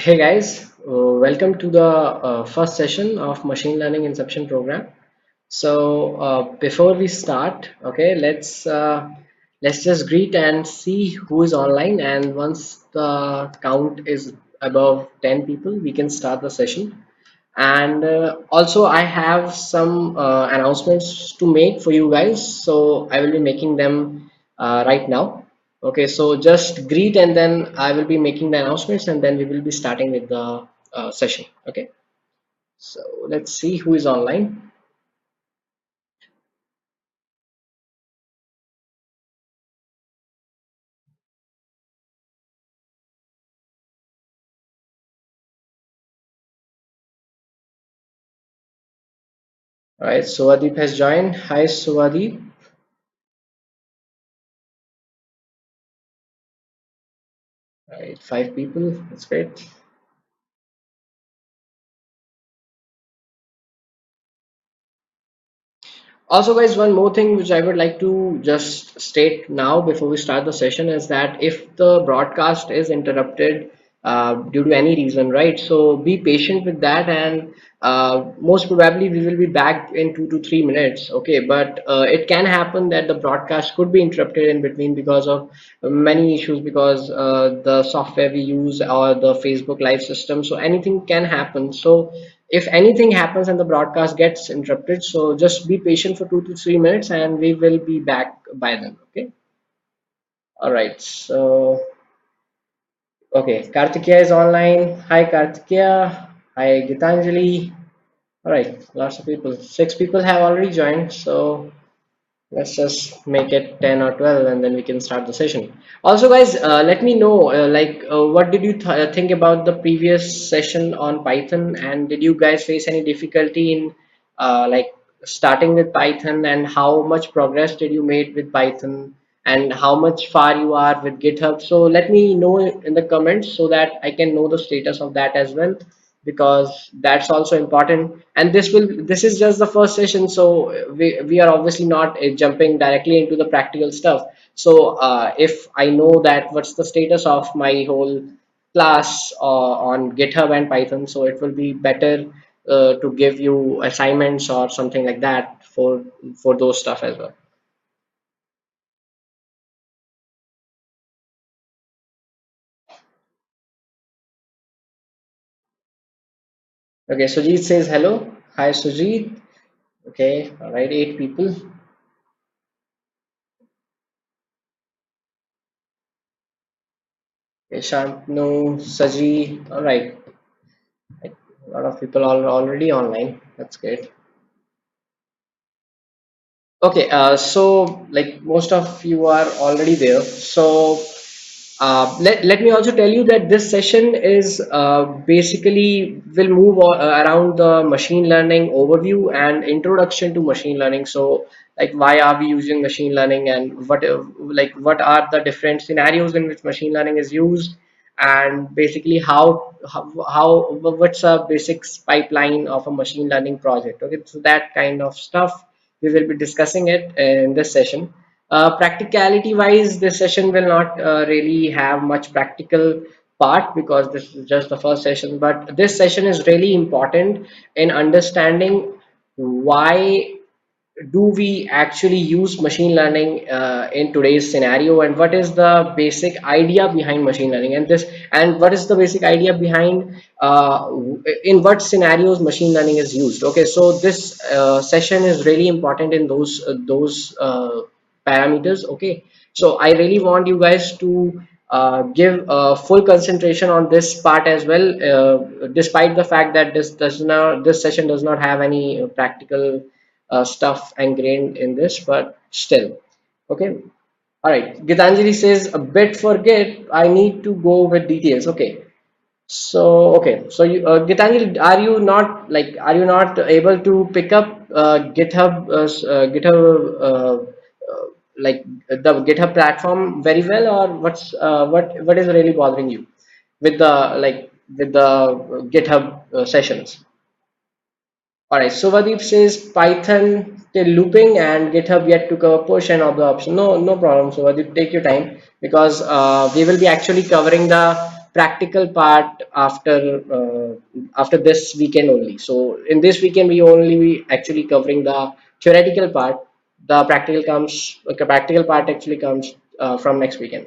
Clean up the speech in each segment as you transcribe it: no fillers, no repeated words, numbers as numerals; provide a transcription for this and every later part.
Hey guys, welcome to the first session of Machine Learning Inception program. Before we start, okay, let's just greet and see who is online. And once the count is above 10 people, we can start the session. And also, I have some announcements to make for you guys, so I will be making them right now. Okay, so just greet and then I will be making the announcements and then we will be starting with the session. Okay, so let's see who is online. All right, Suvadeep has joined. Hi, Suvadeep. All right, five people. That's great. Also, guys, one more thing which I would like to just state now before we start the session is that if the broadcast is interrupted due to any reason, right? So be patient with that, and most probably we will be back in 2 to 3 minutes. Okay, but it can happen that the broadcast could be interrupted in between because of many issues, because the software we use or the Facebook live system. So anything can happen. So if anything happens and the broadcast gets interrupted, so just be patient for 2 to 3 minutes and we will be back by then. Okay, all right, so okay, Kartikeya is online. Hi, Kartikeya. Hi, Gitanjali. All right, lots of people, 6 people have already joined, so let's just make it 10 or 12 and then we can start the session. Also, guys, let me know what did you think about the previous session on Python, and did you guys face any difficulty in starting with Python, and how much progress did you made with Python, and how much far you are with GitHub? So let me know in the comments so that I can know the status of that as well, because that's also important. And this is just the first session, so we are obviously not jumping directly into the practical stuff. So if I know that what's the status of my whole class on GitHub and Python, so it will be better to give you assignments or something like that for those stuff as well. Okay, Sujit says hello. Hi, Sujit. Okay, all right, 8 people. Okay, Shantanu, Saji. All right, a lot of people are already online. That's great. Okay, so like most of you are already there. So let me also tell you that this session is basically will move around the machine learning overview and introduction to machine learning. So like why are we using machine learning, and what are the different scenarios in which machine learning is used, and basically how what's a basics pipeline of a machine learning project. Okay, so that kind of stuff we will be discussing it in this session. Practicality wise, this session will not really have much practical part because this is just the first session, but this session is really important in understanding why do we actually use machine learning in today's scenario, and what is the basic idea behind machine learning, and what is the basic idea behind in what scenarios machine learning is used. Okay, so this session is really important in those parameters. Okay, so I really want you guys to give full concentration on this part as well, despite the fact that this session does not have any practical stuff ingrained in this, but still. Okay, all right, Gitanjali says a bit forget, I need to go with details. Okay, so okay, so Gitanjali, are you not able to pick up GitHub like the GitHub platform very well, or what is really bothering you with the GitHub sessions? All right, so Vadeep says Python till looping and GitHub yet to cover portion of the option. No, no problem. So Vadeep, take your time, because we will be actually covering the practical part after this weekend only. So in this weekend we only be actually covering the theoretical part. The practical part actually comes from next weekend.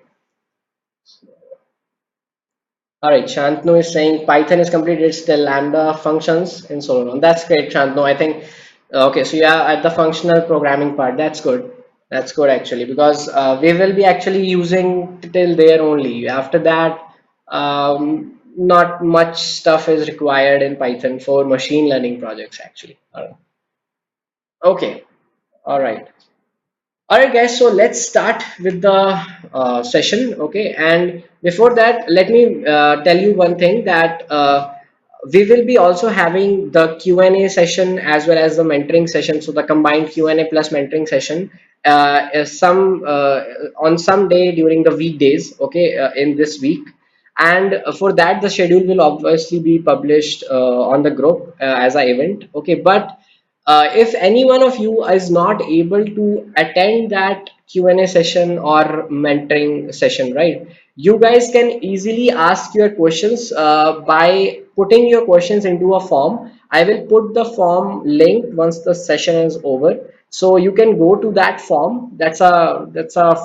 All right, Shantanu is saying Python is completed, it's the Lambda functions and so on. That's great, Shantanu. I think, okay, so yeah, at the functional programming part, that's good. That's good actually, because we will be actually using till there only. After that, not much stuff is required in Python for machine learning projects actually. All right. Okay, all right. All right, guys, so let's start with the session. Okay, and before that, let me tell you one thing that we will be also having the Q&A session as well as the mentoring session. So the combined Q&A plus mentoring session is on some day during the weekdays, okay, in this week. And for that, the schedule will obviously be published on the group as an event. Okay, but if any one of you is not able to attend that Q&A session or mentoring session, right? You guys can easily ask your questions by putting your questions into a form. I will put the form link once the session is over. So you can go to that form. That's a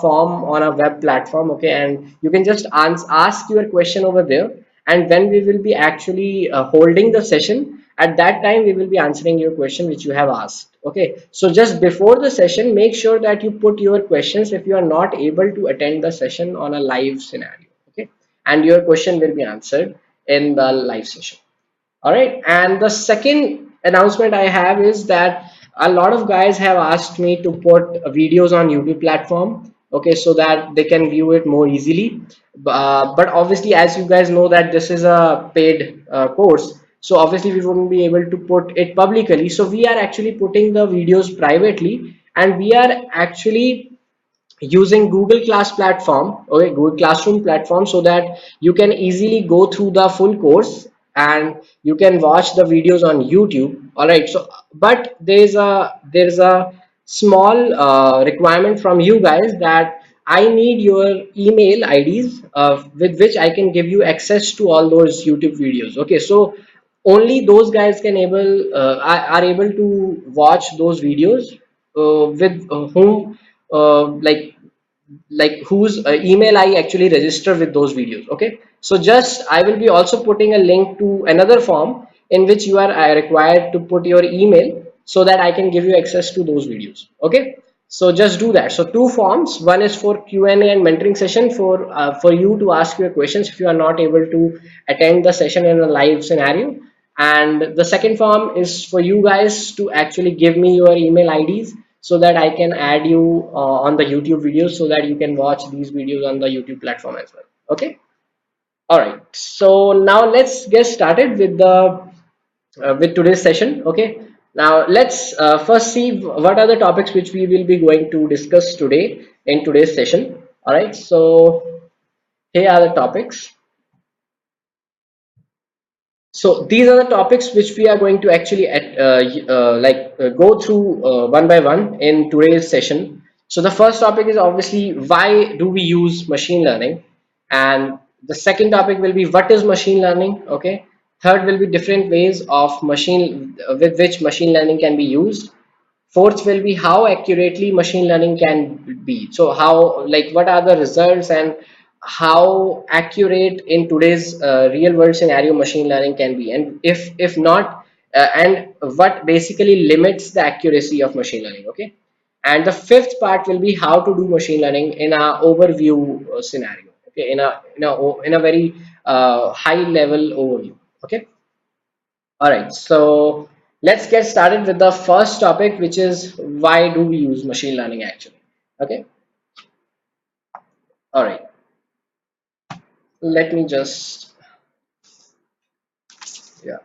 form on a web platform, okay? And you can just ask your question over there. And when we will be actually holding the session, at that time we will be answering your question which you have asked. Okay, so just before the session, make sure that you put your questions if you are not able to attend the session on a live scenario. Okay, and your question will be answered in the live session. All right, and the second announcement I have is that a lot of guys have asked me to put videos on YouTube platform, okay, so that they can view it more easily. But obviously, as you guys know that this is a paid course, so obviously we wouldn't be able to put it publicly. So we are actually putting the videos privately, and we are actually using Google Class platform, okay, Google Classroom platform, so that you can easily go through the full course and you can watch the videos on YouTube. All right, so but there's a small requirement from you guys that I need your email IDs with which I can give you access to all those YouTube videos. Okay, so only those guys are able to watch those videos with whom like whose email I actually register with those videos. Okay, so just I will be also putting a link to another form in which you are required to put your email so that I can give you access to those videos. Okay, so just do that. So two forms, one is for Q&A and mentoring session for you to ask your questions if you are not able to attend the session in a live scenario, and the second form is for you guys to actually give me your email IDs so that I can add you on the YouTube videos so that you can watch these videos on the YouTube platform as well. Okay. All right. So now let's get started with today's session. Okay. Now let's first see what are the topics which we will be going to discuss today in today's session. All right. So here are the topics. So these are the topics which we are going to actually go through one by one in today's session. So the first topic is obviously why do we use machine learning, and the second topic will be what is machine learning. Okay, third will be different ways of machine with which machine learning can be used. Fourth will be how accurately machine learning can be. So how, like, what are the results and how accurate in today's real world scenario machine learning can be, and if not, and what basically limits the accuracy of machine learning. Okay, and the fifth part will be how to do machine learning in a overview scenario. Okay, in a very high level overview. Okay. All right, so let's get started with the first topic, which is why do we use machine learning actually? Okay, all right, let me just, yeah,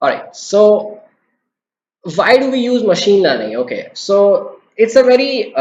all right, so why do we use machine learning? Okay, so it's a very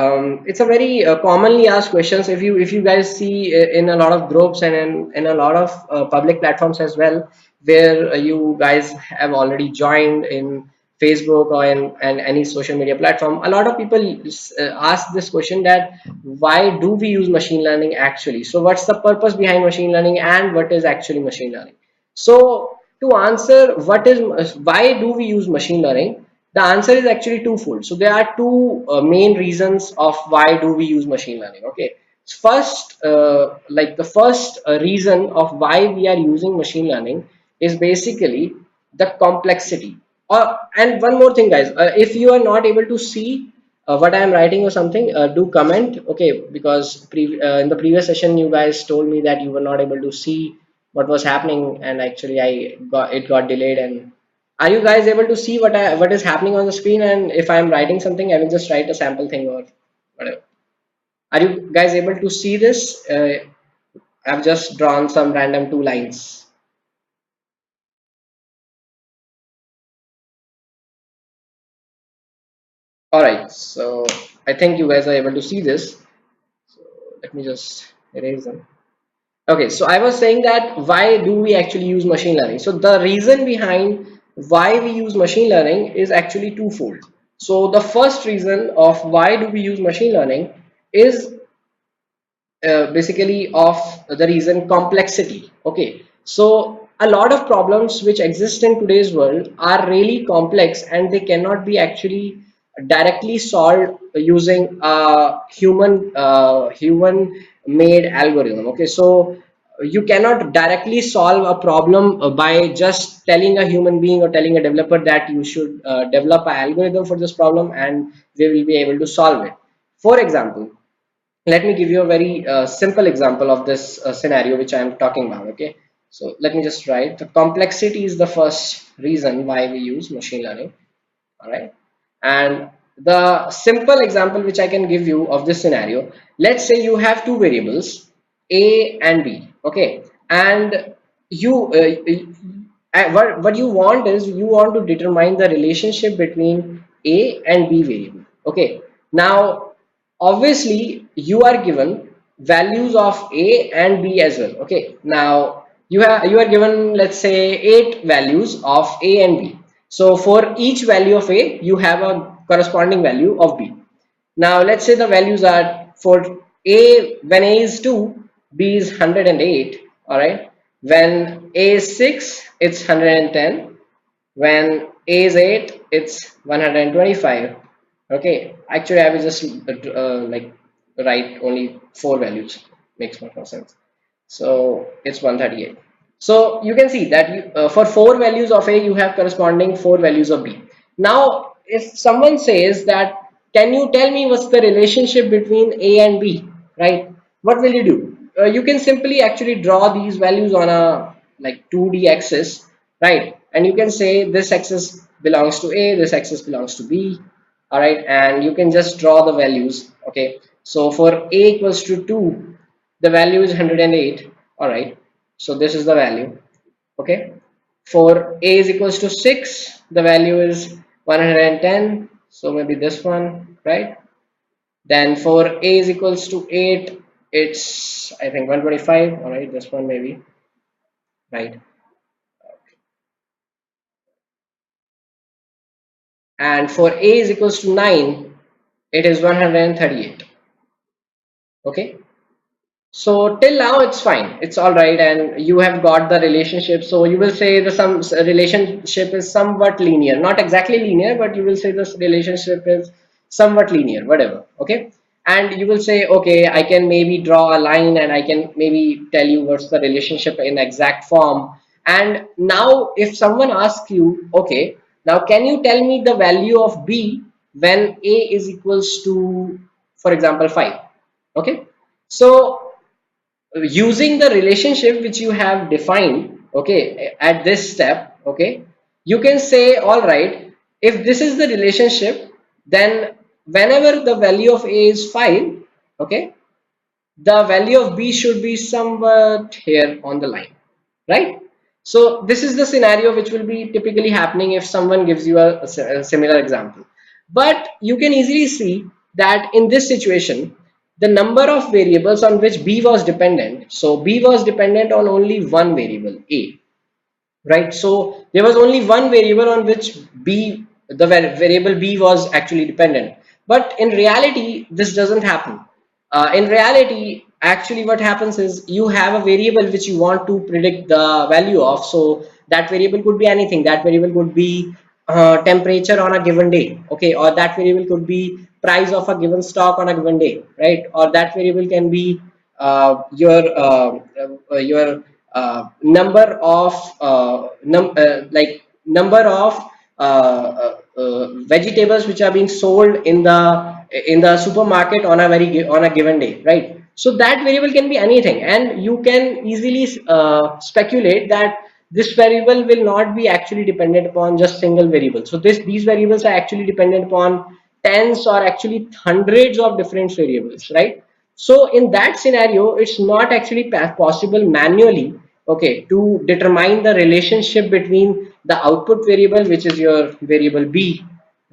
commonly asked questions. If you guys see in a lot of groups and in a lot of public platforms as well, where you guys have already joined in Facebook or in any social media platform, a lot of people ask this question that why do we use machine learning actually? So what's the purpose behind machine learning and what is actually machine learning? So to answer why do we use machine learning, the answer is actually twofold. So there are two main reasons of why do we use machine learning. Okay, first, like the first reason of why we are using machine learning is basically the complexity. And one more thing, guys, if you are not able to see what I am writing or something, do comment. Okay, because in the previous session you guys told me that you were not able to see what was happening, and actually it got delayed. And are you guys able to see what is happening on the screen? And if I am writing something, I will just write a sample thing or whatever. Are you guys able to see this? I've just drawn some random two lines. All right, so I think you guys are able to see this. So let me just erase them. Okay, so I was saying that why do we actually use machine learning? So the reason behind why we use machine learning is actually twofold. So the first reason of why do we use machine learning is basically of the reason complexity. Okay, so a lot of problems which exist in today's world are really complex and they cannot be actually directly solved using a human made algorithm. Okay, so you cannot directly solve a problem by just telling a human being or telling a developer that you should develop an algorithm for this problem and they will be able to solve it. For example, let me give you a very simple example of this scenario which I am talking about. Okay, so let me just write the complexity is the first reason why we use machine learning. All right, and the simple example which I can give you of this scenario, let's say you have two variables a and b. Okay, and you what you want is you want to determine the relationship between a and b variable. Okay, now obviously you are given values of a and b as well. Okay, now you are given, let's say, 8 values of a and b. So for each value of a you have a corresponding value of b. Now let's say the values are for a, when a is 2, b is 108. All right, when a is 6, it's 110. When a is 8, it's 125. Okay, actually I will just like write only 4 values, makes much more sense. So it's 138. So you can see that for 4 values of a you have corresponding 4 values of b. Now if someone says that can you tell me what's the relationship between a and b, right, what will you do? You can simply actually draw these values on a like 2D axis, right, and you can say this axis belongs to a, this axis belongs to b. All right, and you can just draw the values. Okay, so for a equals to 2, the value is 108. All right, so this is the value. Okay, for a is equals to 6, the value is 110, so maybe this one, right? Then for a is equals to 8, it's I think 125. All right, this one maybe, right? And for a is equals to 9, it is 138. Okay, so till now it's fine, it's all right, and you have got the relationship. So you will say the some relationship is somewhat linear, not exactly linear, but you will say this relationship is somewhat linear, whatever. Okay, and you will say, okay, I can maybe draw a line and I can maybe tell you what's the relationship in exact form. And now if someone asks you, okay, now can you tell me the value of b when a is equals to, for example, 5? Okay, so using the relationship which you have defined, okay, at this step, okay, you can say, all right, if this is the relationship, then whenever the value of a is 5, okay, the value of b should be somewhat here on the line, right? So this is the scenario which will be typically happening if someone gives you a similar example. But you can easily see that in this situation, the number of variables on which b was dependent, so b was dependent on only one variable a, right? So there was only one variable on which b the variable b was actually dependent. But in reality, this doesn't happen. In reality, actually what happens is you have a variable which you want to predict the value of. So that variable could be anything. That variable could be temperature on a given day, okay, or that variable could be price of a given stock on a given day, right? Or that variable can be your number of number of vegetables which are being sold in the supermarket on a on a given day, right? So that variable can be anything, and you can easily speculate that this variable will not be actually dependent upon just single variable. So these variables are actually dependent upon tens or actually hundreds of different variables, right? So in that scenario, it's not actually possible manually, okay, to determine the relationship between the output variable, which is your variable b,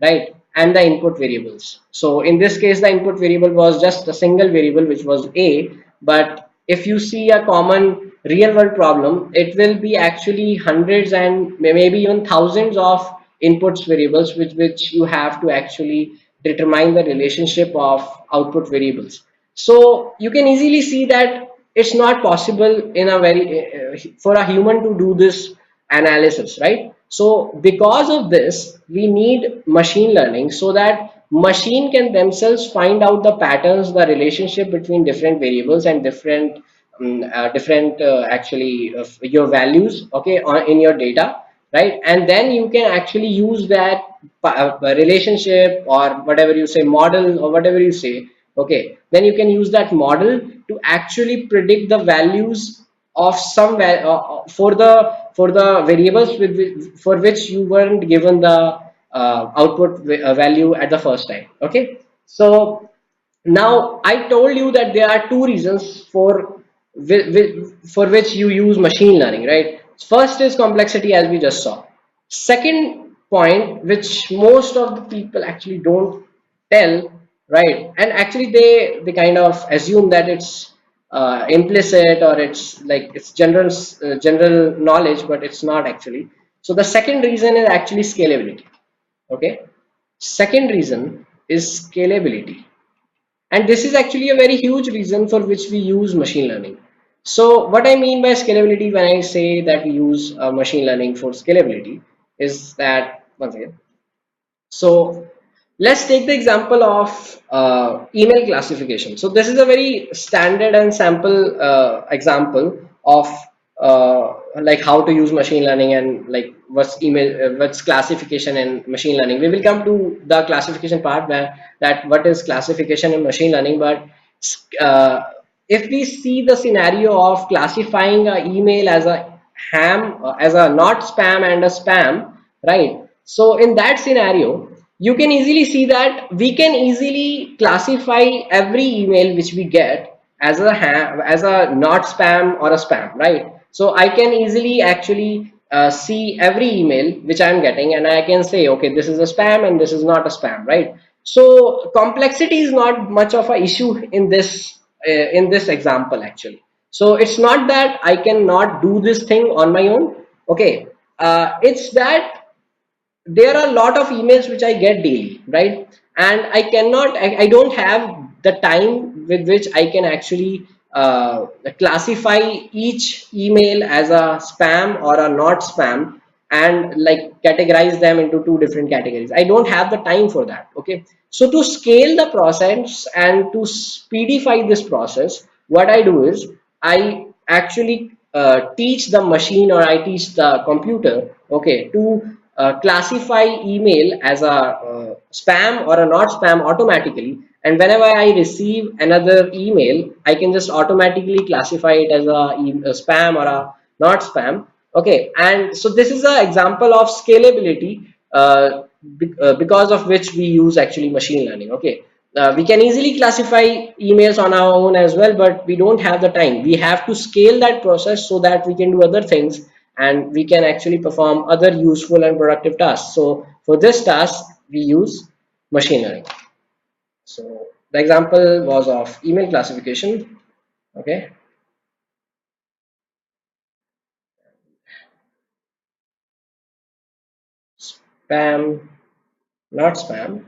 right, and the input variables. So in this case, the input variable was just a single variable, which was a. But if you see a common real world problem, it will be actually hundreds and maybe even thousands of inputs variables, which you have to actually determine the relationship of output variables. So you can easily see that it's not possible in a very for a human to do this analysis, right? So because of this, we need machine learning so that machine can themselves find out the patterns, the relationship between different variables and different actually your values, okay, in your data, right? And then you can actually use that relationship or whatever you say, model or whatever you say, okay, then you can use that model to actually predict the values of for the variables for which you weren't given the output value at the first time, okay. So now I told you that there are two reasons for which you use machine learning, right? First is complexity, as we just saw. Second point, which most of the people actually don't tell, right? And actually they kind of assume that it's implicit, or it's like it's general knowledge, but it's not actually. So the second reason is actually scalability. Okay, second reason is scalability, and this is actually a very huge reason for which we use machine learning. So what I mean by scalability when I say that we use machine learning for scalability is that, once again, so let's take the example of email classification. So this is a very standard and sample example of like how to use machine learning and like what's classification and machine learning. We will come to the classification part, where that what is classification and machine learning. But uh, if we see the scenario of classifying an email as a as a not spam and a spam, right? So in that scenario, you can easily see that we can easily classify every email which we get as a as a not spam or a spam, right? So I can easily actually see every email which I'm getting, and I can say, okay, this is a spam and this is not a spam, right? So complexity is not much of a issue in this example actually. So it's not that I cannot do this thing on my own, okay. It's that there are a lot of emails which I get daily, right? And I don't have the time with which I can actually classify each email as a spam or a not spam, and like categorize them into two different categories. I don't have the time for that, okay. So to scale the process and to speedify this process, what I do is I actually teach the machine, or I teach the computer, okay, to classify email as a spam or a not spam automatically. And whenever I receive another email, I can just automatically classify it as a spam or a not spam, okay. And so this is an example of scalability because of which we use actually machine learning, okay. We can easily classify emails on our own as well, but we don't have the time. We have to scale that process so that we can do other things, and we can actually perform other useful and productive tasks. So for this task, we use machine learning. So the example was of email classification, okay. Spam, not spam.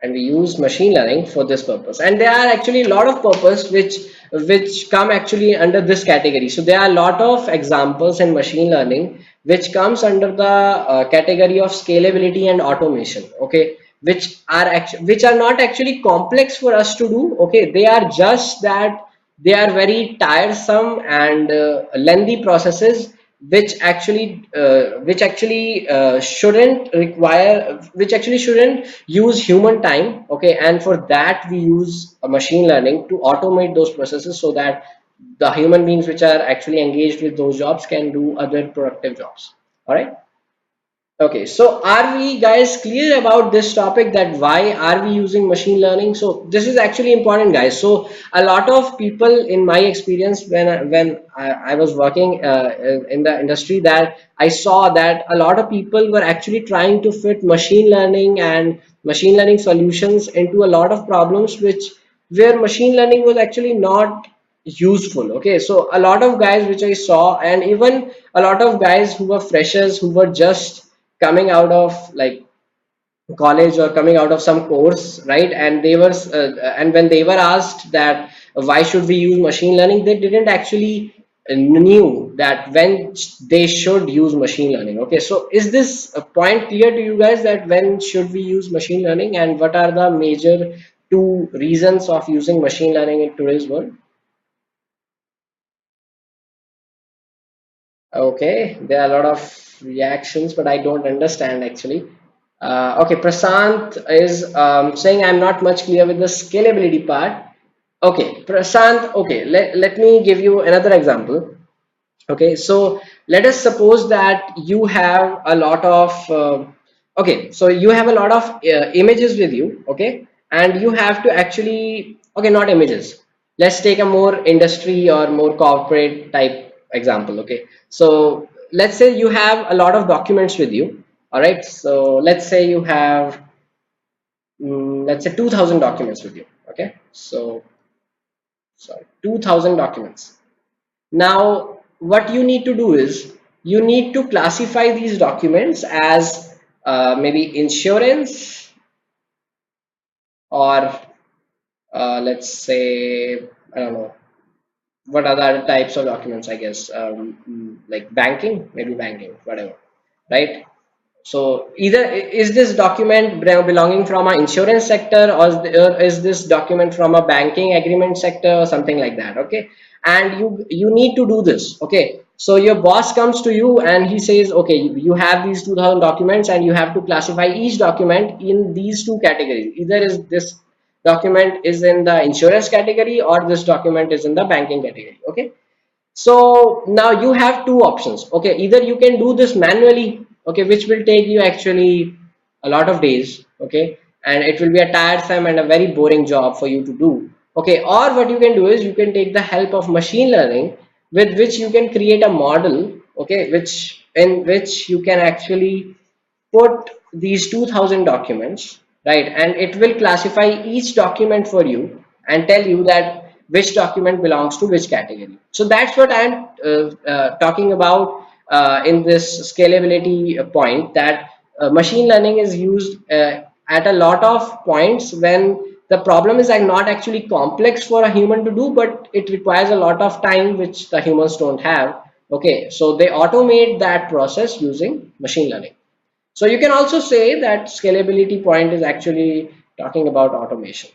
And we use machine learning for this purpose, and there are actually a lot of purpose which come actually under this category. So there are a lot of examples in machine learning which comes under the category of scalability and automation, okay, which are not actually complex for us to do, okay. They are just that they are very tiresome and lengthy processes which actually shouldn't require, which actually shouldn't use human time, okay. And for that we use a machine learning to automate those processes so that the human beings which are actually engaged with those jobs can do other productive jobs. All right. Okay, so are we guys clear about this topic, that why are we using machine learning? So this is actually important, guys. So a lot of people, in my experience, when I was working in the industry, that I saw that a lot of people were actually trying to fit machine learning and machine learning solutions into a lot of problems, which where machine learning was actually not useful, okay. So a lot of guys which I saw, and even a lot of guys who were freshers, who were just coming out of like college or coming out of some course, right, and they were and when they were asked that why should we use machine learning, they didn't actually knew that when they should use machine learning, okay. So is this a point clear to you guys, that when should we use machine learning and what are the major two reasons of using machine learning in today's world? Okay, there are a lot of reactions, but I don't understand actually. Okay, Prasant is saying I'm not much clear with the scalability part. Okay, Prasant, okay, let me give you another example. Okay, so let us suppose that you have a lot of okay, so you have a lot of images with you, okay, and you have to actually, okay, not images. Let's take a more industry or more corporate type example, okay. So let's say you have a lot of documents with you, all right. So let's say you have let's say 2000 documents with you, okay. So sorry, 2000 documents. Now, what you need to do is you need to classify these documents as maybe insurance, or let's say, I don't know, what other types of documents, I guess, like banking, maybe banking, whatever, right? So either is this document belonging from an insurance sector, or is this document from a banking agreement sector or something like that, okay. And you need to do this, okay. So your boss comes to you and he says, okay, you have these 2000 documents and you have to classify each document in these two categories. Either is this document is in the insurance category or this document is in the banking category, okay. So now you have two options, okay. Either you can do this manually, okay, which will take you actually a lot of days, okay, and it will be a tiresome and a very boring job for you to do, okay. Or what you can do is you can take the help of machine learning, with which you can create a model, okay, which in which you can actually put these 2000 documents, right, and it will classify each document for you and tell you that which document belongs to which category. So that's what I'm talking about in this scalability point, that machine learning is used at a lot of points when the problem is like not actually complex for a human to do, but it requires a lot of time which the humans don't have, okay. So they automate that process using machine learning. So you can also say that scalability point is actually talking about automation.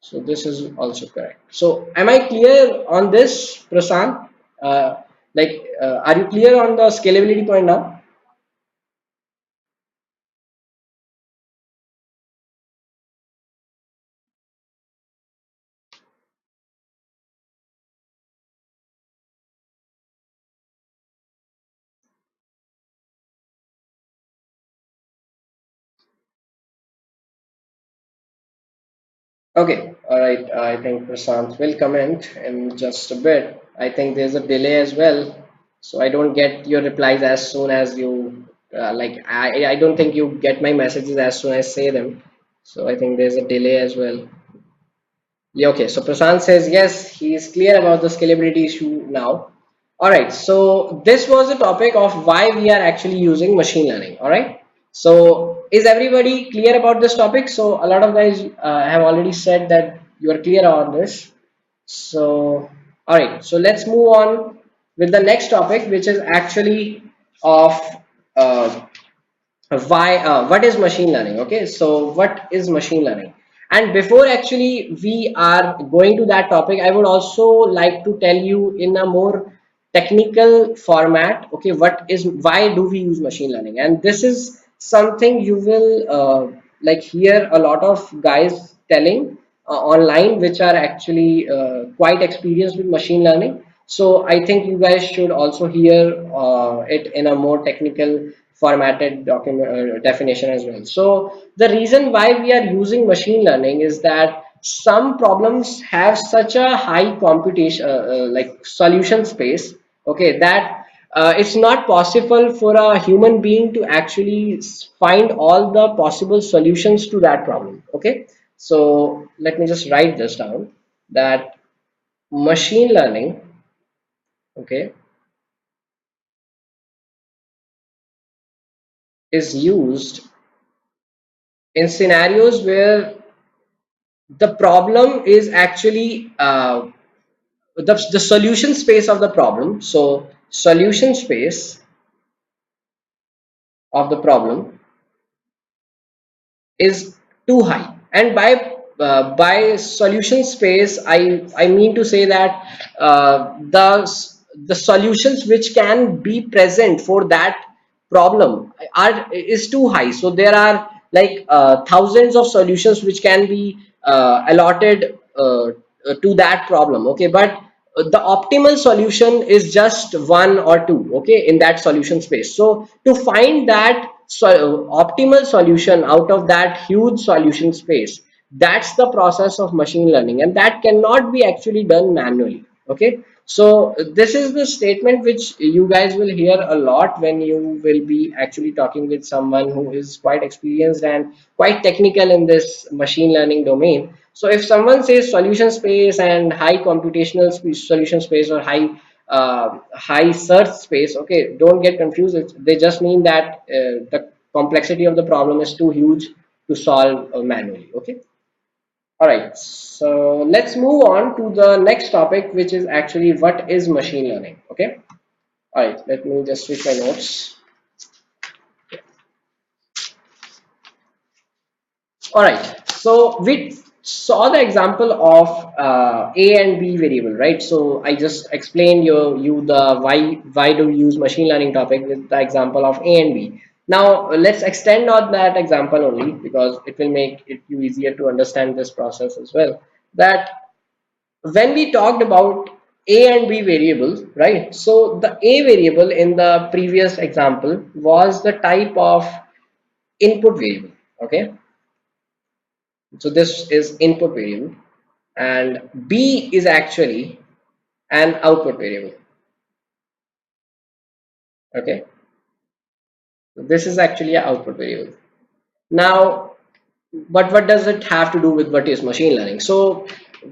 So this is also correct. So am I clear on this, Prasant? Are you clear on the scalability point now? Okay, all right. I think Prasant will comment in just a bit. I think there's a delay as well, so I don't get your replies as soon as you I don't think you get my messages as soon as I say them. So I think there's a delay as well. Yeah, okay. So Prasant says yes, he is clear about the scalability issue now. All right, so this was the topic of why we are actually using machine learning. All right, so is everybody clear about this topic? So a lot of guys have already said that you are clear on this. So, all right, so let's move on with the next topic, which is actually of uh, why what is machine learning. Okay, so what is machine learning? And before actually we are going to that topic, I would also like to tell you in a more technical format, okay, what is, why do we use machine learning? And this is something you will like hear a lot of guys telling online, which are actually quite experienced with machine learning. So I think you guys should also hear it in a more technical formatted document definition as well. So the reason why we are using machine learning is that some problems have such a high computation like solution space, okay, that it's not possible for a human being to actually find all the possible solutions to that problem. Okay, so let me just write this down, that machine learning, okay, is used in scenarios where the problem is actually the solution space of the problem. So solution space of the problem is too high. And by solution space, I mean to say that the solutions which can be present for that problem are is too high. So there are like thousands of solutions which can be allotted to that problem, okay, but the optimal solution is just one or two, okay, in that solution space. So to find that optimal solution out of that huge solution space, that's the process of machine learning, and that cannot be actually done manually. Okay, so this is the statement which you guys will hear a lot when you will be actually talking with someone who is quite experienced and quite technical in this machine learning domain. So if someone says solution space and high computational solution space, or high search space, okay, don't get confused. They just mean that the complexity of the problem is too huge to solve manually. Okay, all right, so let's move on to the next topic, which is actually what is machine learning. Okay, all right, let me just switch my notes. All right, so we saw the example of A and B variable, right? So I just explained you the why do we use machine learning topic with the example of A and B. Now let's extend on that example only, because it will make it you easier to understand this process as well. That when we talked about A and B variables, right? So the A variable in the previous example was the type of input variable, okay? So this is input variable, and B is actually an output variable. Okay, so this is actually an output variable. Now, but what does it have to do with what is machine learning? So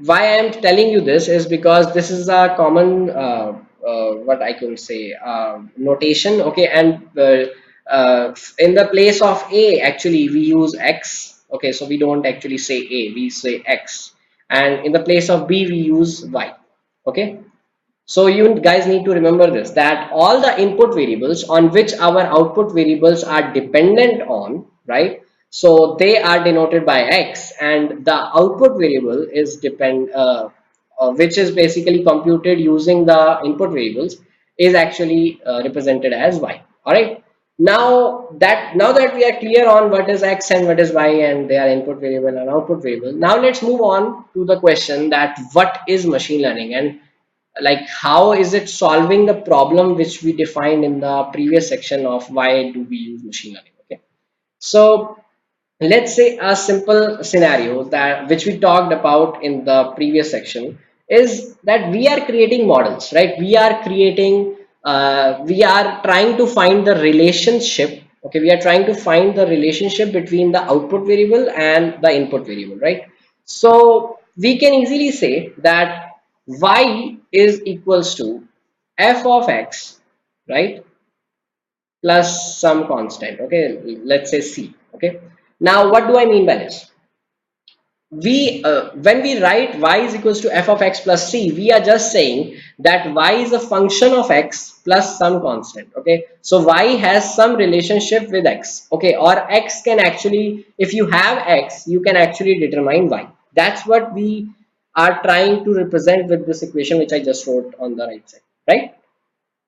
why I am telling you this is because this is a common what I can say notation. Okay, and in the place of A, actually we use X. Okay, so we don't actually say A, we say X, and in the place of B we use Y. Okay, so you guys need to remember this, that all the input variables on which our output variables are dependent on, right? So they are denoted by X, and the output variable is which is basically computed using the input variables, is actually represented as Y. All right. Now that we are clear on what is X and what is Y, and they are input variable and output variable, now let's move on to the question that what is machine learning, and like how is it solving the problem which we defined in the previous section of why do we use machine learning. Okay, so let's say a simple scenario that which we talked about in the previous section is that we are creating models, right? We are trying to find the relationship. Okay, we are trying to find the relationship between the output variable and the input variable, right? So we can easily say that y is equals to f of x, right, plus some constant. Okay, let's say c. Okay, now what do I mean by this? We when we write y is equals to f of x plus c, we are just saying that y is a function of x plus some constant. Okay, so y has some relationship with x. Okay, or x can actually, if you have x, you can actually determine y. That's what we are trying to represent with this equation which I just wrote on the right side, right?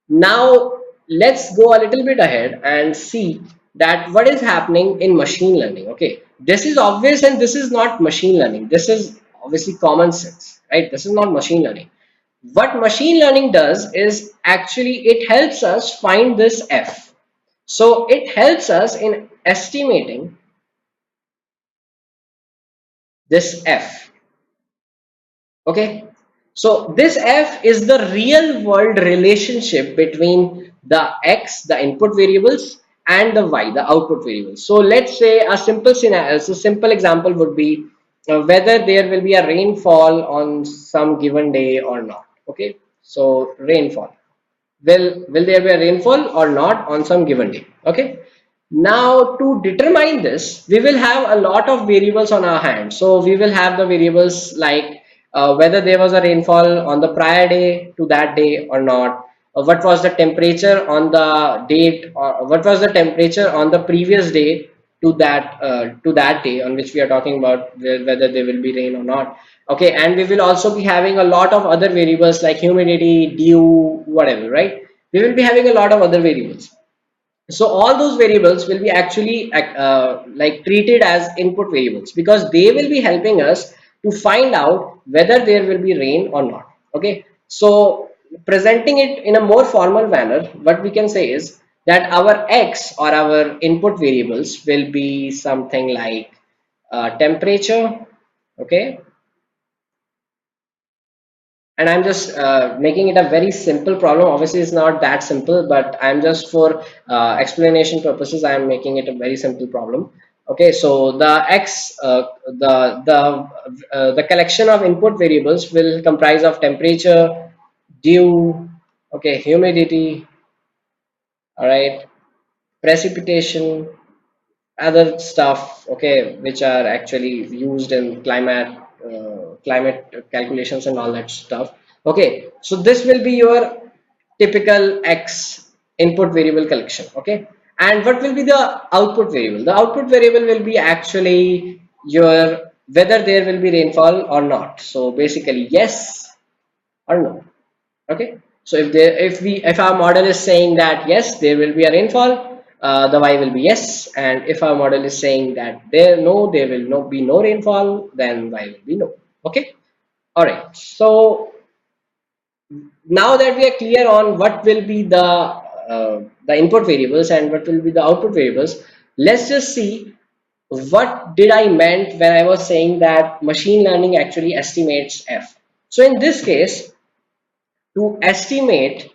Now, let's go a little bit ahead and see that what is happening in machine learning. Okay, this is obvious and this is not machine learning. This is obviously common sense, right? This is not machine learning. What machine learning does is actually it helps us find this f. So it helps us in estimating this f. Okay, so this f is the real world relationship between the x, the input variables, and the y, the output variables. So let's say a simple scenario, so simple example would be whether there will be a rainfall on some given day or not. Okay, so rainfall, will there be a rainfall or not on some given day? Okay, now to determine this, we will have a lot of variables on our hand. So we will have the variables like whether there was a rainfall on the prior day to that day or not, what was the temperature on the date, or what was the temperature on the previous day to that day on which we are talking about, whether there will be rain or not. Okay, and we will also be having a lot of other variables like humidity, dew, whatever, right? We will be having a lot of other variables. So all those variables will be actually like treated as input variables because they will be helping us to find out whether there will be rain or not. Okay, so presenting it in a more formal manner, what we can say is that our x or our input variables will be something like temperature. Okay, and I'm just making it a very simple problem. Obviously it's not that simple, but I'm just for explanation purposes I'm making it a very simple problem. Okay, so the x the collection of input variables will comprise of temperature, dew, okay, humidity, all right, precipitation, other stuff, okay, which are actually used in climate calculations and all that stuff. Okay, so this will be your typical x input variable collection. Okay, and what will be the output variable? The output variable will be actually your whether there will be rainfall or not. So basically yes or no. Okay, so if our model is saying that yes there will be a rainfall, the y will be yes, and if our model is saying that there will not be no rainfall, then y will be no. Okay, all right, so now that we are clear on what will be the input variables and what will be the output variables, let's just see what did I meant when I was saying that machine learning actually estimates f. So in this case, to estimate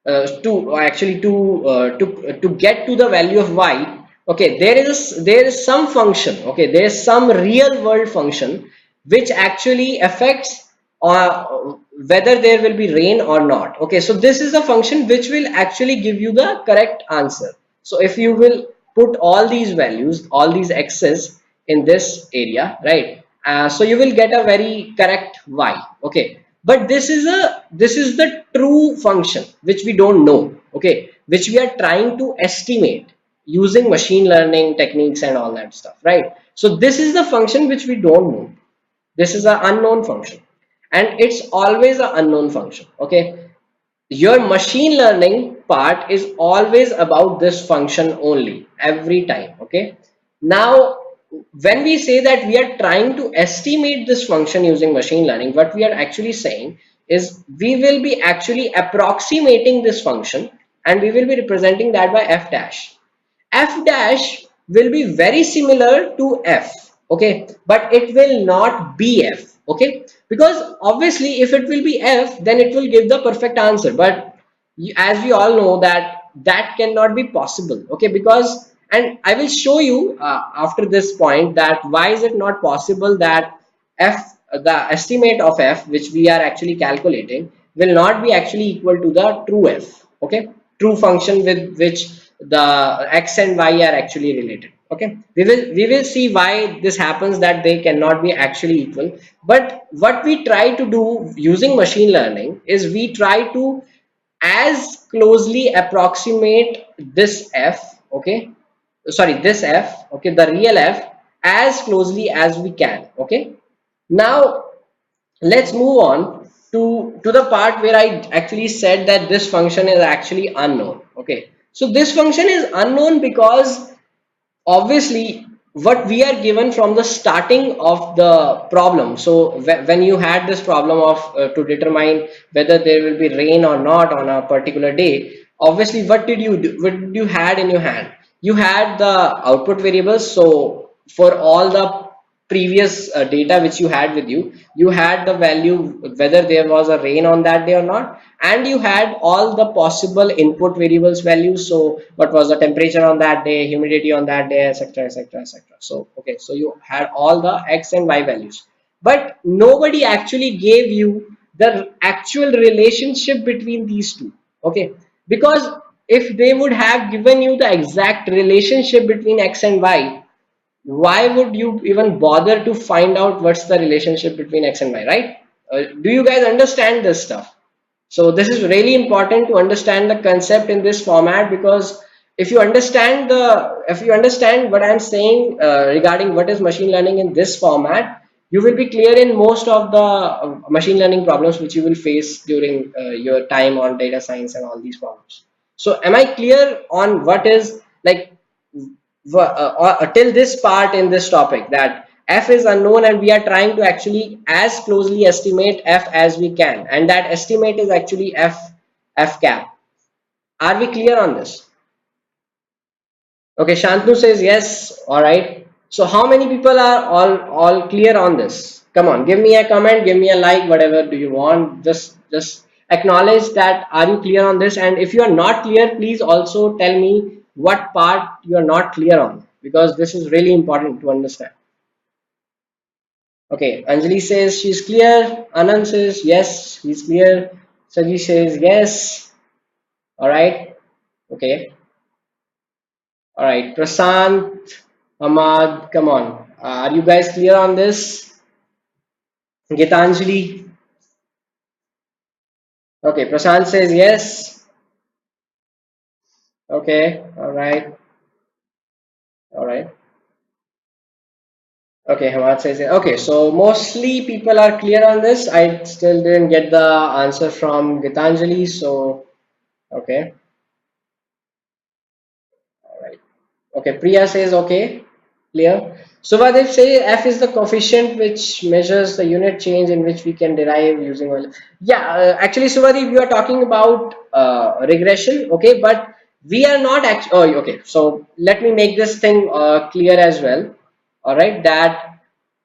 to actually to get to the value of y, okay, there is some function, okay, there is some real world function which actually affects whether there will be rain or not. Okay, so this is a function which will actually give you the correct answer. So if you will put all these values, all these x's in this area, right, so you will get a very correct y. Okay, but this is the true function which we don't know. Okay, which we are trying to estimate using machine learning techniques and all that stuff, right? So this is the function which we don't know. This is an unknown function, and it's always an unknown function. Okay, your machine learning part is always about this function only every time. Okay, now when we say that we are trying to estimate this function using machine learning, what we are actually saying is we will be actually approximating this function and we will be representing that by f dash. F dash will be very similar to f, okay, but it will not be f. Okay, because obviously if it will be f, then it will give the perfect answer, but as we all know that that cannot be possible. Okay, because, and I will show you after this point that why is it not possible that f, the estimate of f which we are actually calculating, will not be actually equal to the true f. Okay, true function with which the x and y are actually related. Okay, we will see why this happens, that they cannot be actually equal. But what we try to do using machine learning is we try to as closely approximate this f, okay, sorry, this f, okay, the real f, as closely as we can. Okay, now let's move on to the part where I actually said that this function is actually unknown. Okay, so this function is unknown because obviously what we are given from the starting of the problem. So when you had this problem of to determine whether there will be rain or not on a particular day, obviously what did you do, what did you had in your hand? You had the output variables. So for all the previous data which you had with you, you had the value whether there was a rain on that day or not, and you had all the possible input variables values. So what was the temperature on that day, humidity on that day, etc, etc, etc. So okay, so you had all the x and y values, but nobody actually gave you the actual relationship between these two. Okay, because if they would have given you the exact relationship between x and y, why would you even bother to find out what's the relationship between x and y, right? Do you guys understand this stuff? So this is really important to understand the concept in this format, because if you understand what I'm saying regarding what is machine learning in this format, you will be clear in most of the machine learning problems which you will face during your time on data science and all these problems. So am I clear on what is like till this part in this topic, that f is unknown and we are trying to actually as closely estimate f as we can, and that estimate is actually f cap. Are we clear on this? Okay, Shantanu says yes. All right, so how many people are all clear on this? Come on, give me a comment, give me a like, whatever do you want. Just acknowledge that are you clear on this, and if you are not clear, please also tell me what part you are not clear on, because this is really important to understand. Okay, Anjali says she's clear, Anand says yes, he's clear, Saji says yes. All right, okay. All right, Prasant, Ahmad, come on. Are you guys clear on this? Gitanjali. Okay, Prasant says yes. Okay, all right, all right. Okay, Hamad says yes. Okay, so mostly people are clear on this. I still didn't get the answer from Gitanjali, so okay, all right. Okay, Priya says okay, clear. Suvadev say F is the coefficient which measures the unit change in which we can derive using oil. Yeah, actually, Suvadev, you are talking about regression, okay, but we are not actually. Oh, okay. So let me make this thing clear as well. All right, that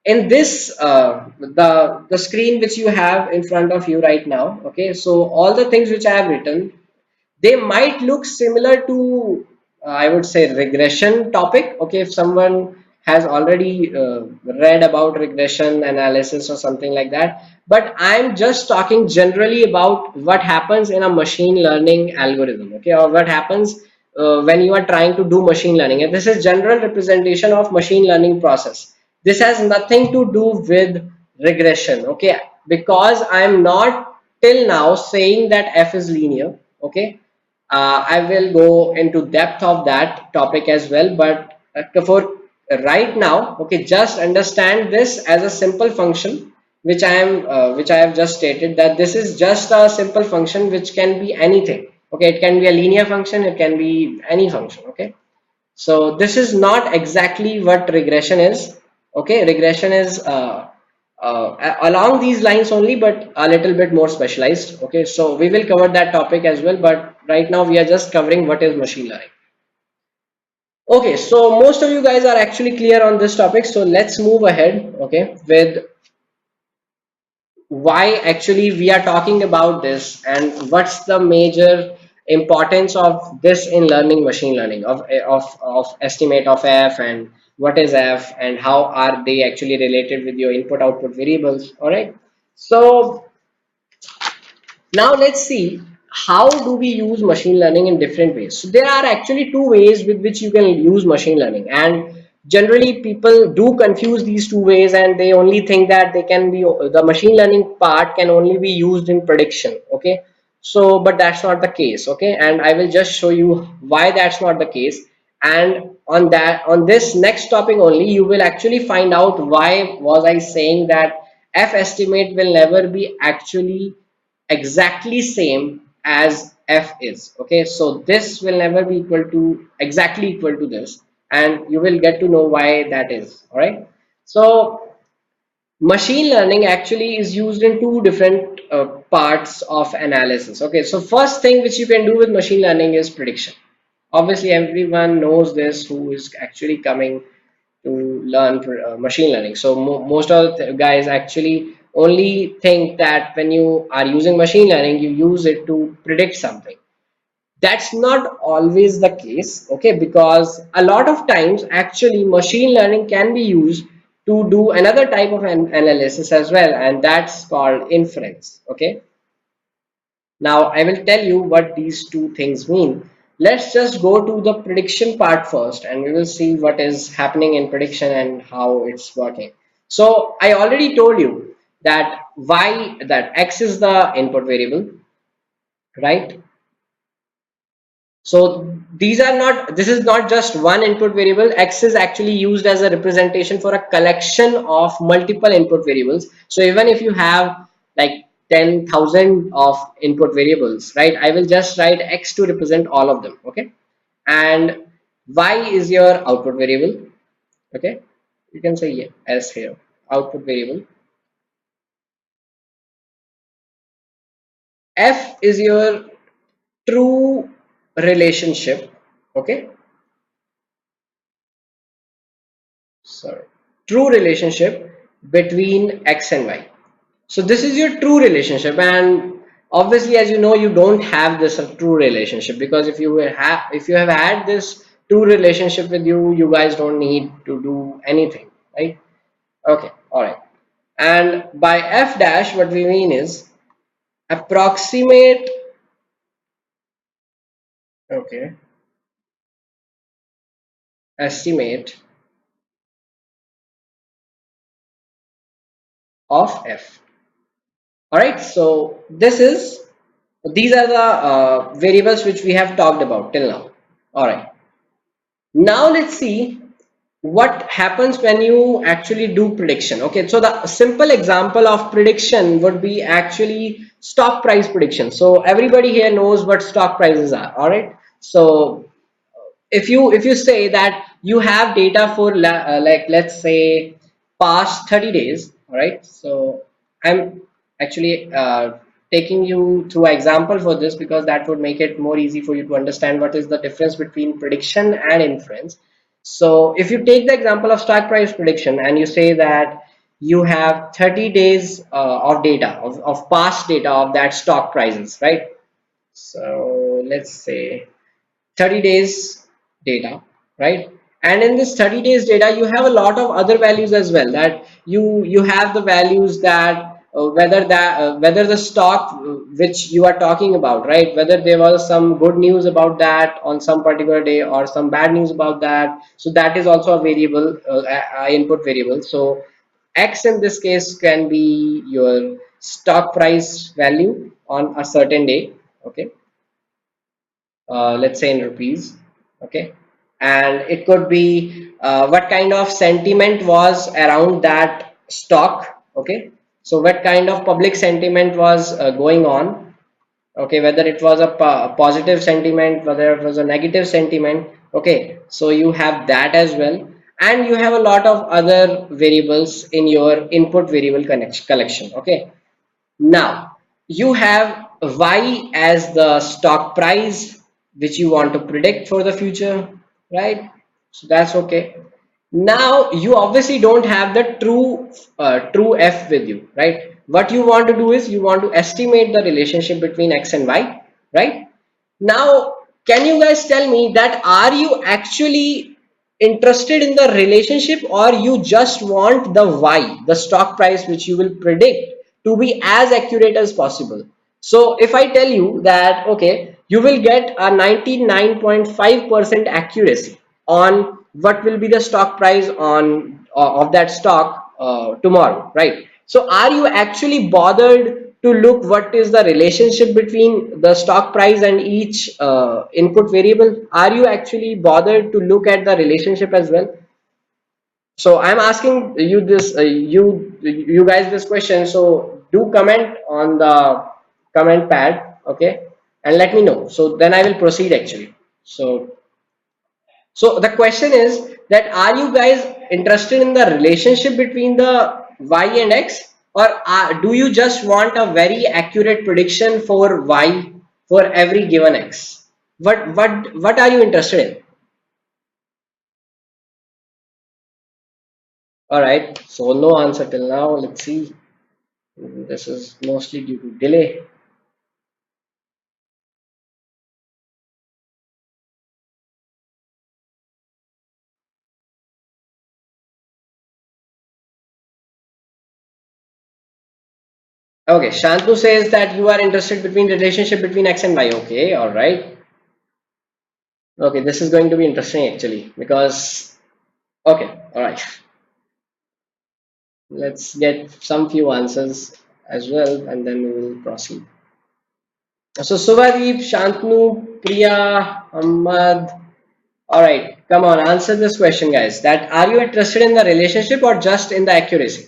in this the screen which you have in front of you right now. Okay, so all the things which I have written, they might look similar to I would say regression topic. Okay, if someone has already read about regression analysis or something like that, but I'm just talking generally about what happens in a machine learning algorithm, okay, or what happens when you are trying to do machine learning, and this is general representation of machine learning process. This has nothing to do with regression, okay, because I'm not till now saying that f is linear. Okay, I will go into depth of that topic as well, but for right now, okay, just understand this as a simple function which I have just stated, that this is just a simple function which can be anything. Okay, it can be a linear function, it can be any function. Okay, so this is not exactly what regression is. Okay, regression is along these lines only, but a little bit more specialized. Okay, so we will cover that topic as well, but right now we are just covering what is machine learning. Okay, so most of you guys are actually clear on this topic, so let's move ahead, okay, with why actually we are talking about this and what's the major importance of this in learning machine learning of estimate of f, and what is f and how are they actually related with your input output variables. All right, so Now let's see how do we use machine learning in different ways. So there are actually two ways with which you can use machine learning, and generally people do confuse these two ways and they only think that they can be the machine learning part can only be used in prediction. Okay, so but that's not the case. Okay, and I will just show you why that's not the case. And on this next topic only you will actually find out why was I saying that F estimate will never be actually exactly same as F is. Okay, so this will never be equal to exactly equal to this, and you will get to know why that is. All right, so machine learning actually is used in two different parts of analysis. Okay, so first thing which you can do with machine learning is prediction. Obviously everyone knows this who is actually coming to learn for machine learning. So most of the guys actually only think that when you are using machine learning you use it to predict something. That's not always the case. Okay, because a lot of times actually machine learning can be used to do another type of an analysis as well, and that's called inference. Okay, now I will tell you what these two things mean. Let's just go to the prediction part first and we will see what is happening in prediction and how it's working. So I already told you that that x is the input variable, right? So these are not, this is not just one input variable. X is actually used as a representation for a collection of multiple input variables. So even if you have like 10,000 of input variables, right? I will just write X to represent all of them. Okay. And Y is your output variable. Okay. You can say yeah, as here, output variable. F is your true relationship. Okay. Sorry, true relationship between x and y. So this is your true relationship, and obviously as you know you don't have this true relationship, because if you have had this true relationship with you, you guys don't need to do anything, right? Okay, all right. And by f dash what we mean is approximate, okay, estimate of f. All right, so these are the variables which we have talked about till now. All right, now let's see what happens when you actually do prediction. Okay, so the simple example of prediction would be actually stock price prediction. So everybody here knows what stock prices are. All right, so if you say that you have data for like let's say past 30 days, all right, so I'm actually taking you through an example for this because that would make it more easy for you to understand what is the difference between prediction and inference. So if you take the example of stock price prediction and you say that you have 30 days of data of past data of that stock prices, right? So let's say 30 days data, right? And in this 30 days data you have a lot of other values as well, that you have the values that whether the stock which you are talking about, right, whether there was some good news about that on some particular day or some bad news about that. So that is also a variable, input variable. So x in this case can be your stock price value on a certain day. Okay, let's say in rupees. Okay, and it could be what kind of sentiment was around that stock. Okay, so what kind of public sentiment was going on. Okay, whether it was a positive sentiment, whether it was a negative sentiment. Okay, so you have that as well, and you have a lot of other variables in your input variable collection. Okay, now you have Y as the stock price which you want to predict for the future, right? So that's okay. Now you obviously don't have the true F with you, right? What you want to do is you want to estimate the relationship between X and Y, right? Now, can you guys tell me that are you actually interested in the relationship, or you just want the Y, the stock price which you will predict to be as accurate as possible? So if I tell you that, okay, you will get a 99.5% accuracy on what will be the stock price on of that stock tomorrow, right? So are you actually bothered to look what is the relationship between the stock price and each input variable? Are you actually bothered to look at the relationship as well? So I'm asking you this, you guys this question. So do comment on the comment pad, okay, and let me know. So then I will proceed actually. So the question is that are you guys interested in the relationship between the y and x, or do you just want a very accurate prediction for y for every given x? What are you interested in? All right. So no answer till now. Let's see. This is mostly due to delay. Okay, Shantanu says that you are interested between relationship between X and Y. Okay, all right. Okay, this is going to be interesting actually because okay, all right. Let's get some few answers as well and then we will proceed. So Suvadeep, Shantanu, Priya, Ahmad. All right, come on, answer this question, guys. That are you interested in the relationship or just in the accuracy?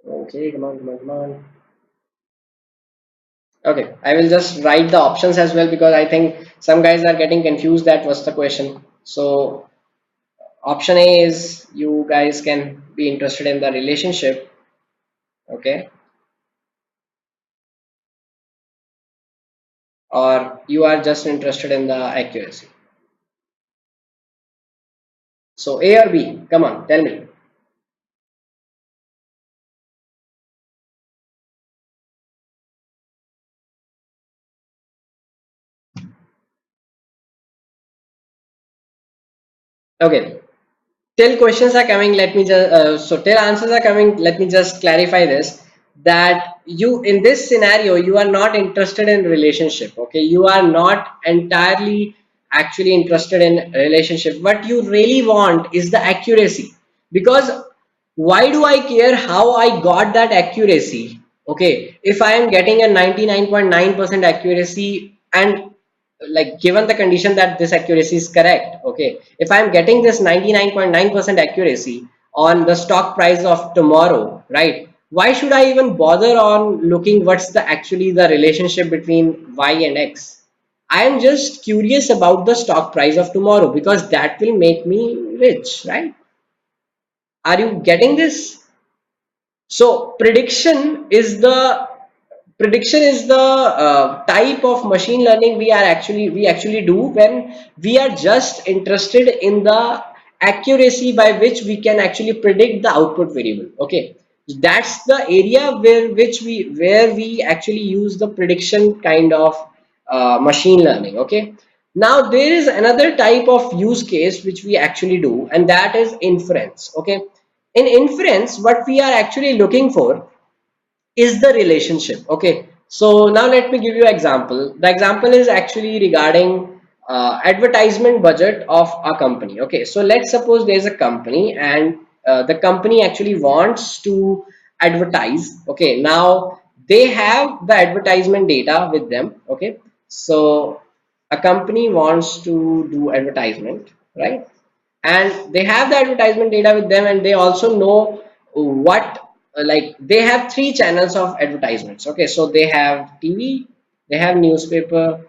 Okay, come on, come on, come on. Okay, I will just write the options as well because I think some guys are getting confused that was the question. So option A is you guys can be interested in the relationship, okay, or you are just interested in the accuracy. So A or B, come on, tell me. Okay, till questions are coming, let me just till answers are coming, let me just clarify this, that you in this scenario you are not interested in relationship, okay, you are not entirely actually interested in relationship. What you really want is the accuracy, because why do I care how I got that accuracy? Okay, if I am getting a 99.9% accuracy, and like given the condition that this accuracy is correct, okay, if I am getting this 99.9% accuracy on the stock price of tomorrow, right, why should I even bother on looking what's the actually the relationship between y and x? I am just curious about the stock price of tomorrow because that will make me rich, right? Are you getting this? So prediction is the type of machine learning we actually do when we are just interested in the accuracy by which we can actually predict the output variable. Okay, that's the area where we actually use the prediction kind of machine learning. Okay, now there is another type of use case which we actually do, and that is inference. Okay, in inference what we are actually looking for is the relationship. Okay, so now let me give you an example. The example is actually regarding advertisement budget of a company. Okay, so let's suppose there's a company and the company actually wants to advertise. Okay, now they have the advertisement data with them. Okay, so a company wants to do advertisement, right, and they have the advertisement data with them, and they also know what like they have three channels of advertisements. Okay, so they have TV, they have newspaper,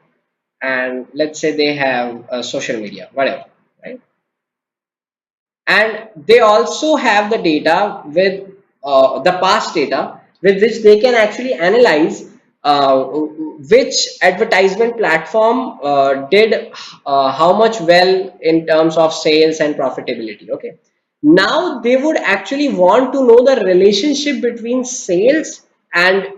and let's say they have social media, whatever, right? And they also have the data with the past data with which they can actually analyze which advertisement platform did how much well in terms of sales and profitability. Okay, now they would actually want to know the relationship between sales and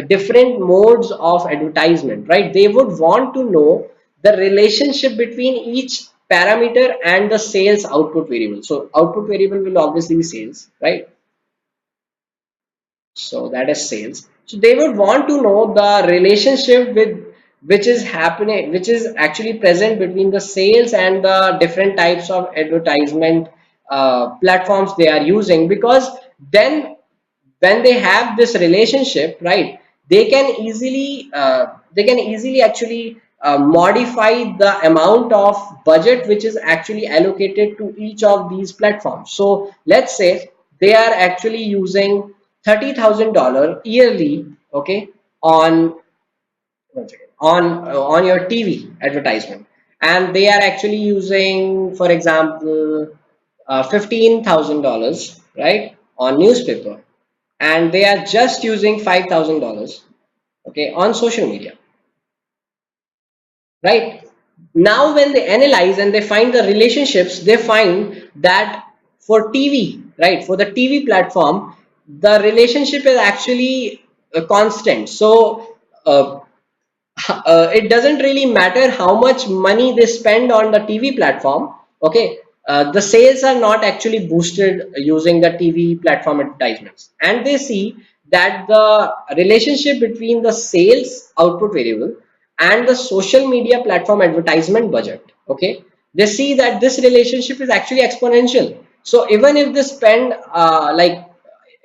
different modes of advertisement, right? They would want to know the relationship between each parameter and the sales output variable. So output variable will obviously be sales, right? So that is sales. So they would want to know the relationship with which is happening, which is actually present between the sales and the different types of advertisement platforms they are using, because then when they have this relationship, right, they can easily actually modify the amount of budget which is actually allocated to each of these platforms. So let's say they are actually using $30,000 yearly, okay, on on your TV advertisement, and they are actually using, for example, $15,000, right, on newspaper, and they are just using $5,000, okay, on social media, right? Now when they analyze and they find the relationships, they find that for TV, right, for the TV platform, the relationship is actually constant. So it doesn't really matter how much money they spend on the TV platform. Okay, the sales are not actually boosted using the TV platform advertisements, and they see that the relationship between the sales output variable and the social media platform advertisement budget. Okay, they see that this relationship is actually exponential. So even if they spend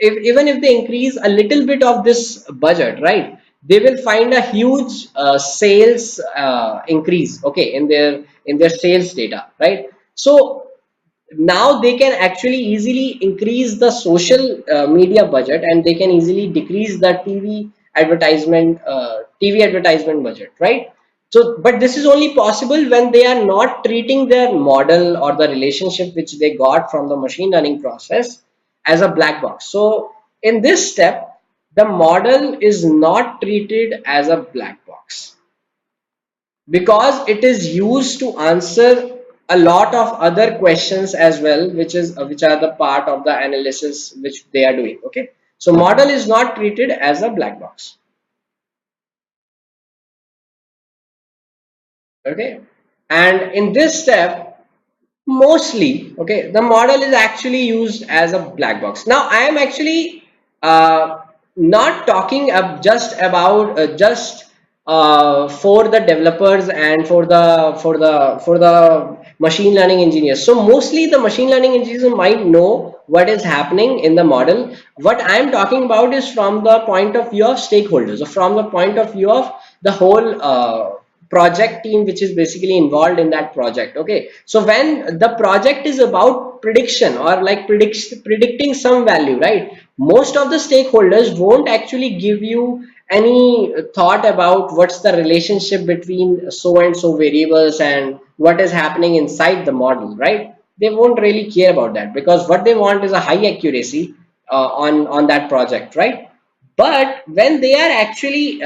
even if they increase a little bit of this budget, right, they will find a huge sales increase, okay, in their sales data, right? So now they can actually easily increase the social media budget, and they can easily decrease the TV advertisement budget, right? So but this is only possible when they are not treating their model or the relationship which they got from the machine learning process as a black box. So in this step, the model is not treated as a black box, because it is used to answer a lot of other questions as well, which are the part of the analysis which they are doing. Okay, so model is not treated as a black box. Okay, and in this step, mostly, okay, the model is actually used as a black box. Now I am actually not talking just about for the developers and for the machine learning engineers. So mostly the machine learning engineers might know what is happening in the model. What I am talking about is from the point of view of stakeholders, or from the point of view of the whole project team which is basically involved in that project. Okay, so when the project is about prediction, or like predicting some value, right, most of the stakeholders won't actually give you any thought about what's the relationship between so and so variables and what is happening inside the model, right? They won't really care about that, because what they want is a high accuracy on that project, right? But when they are actually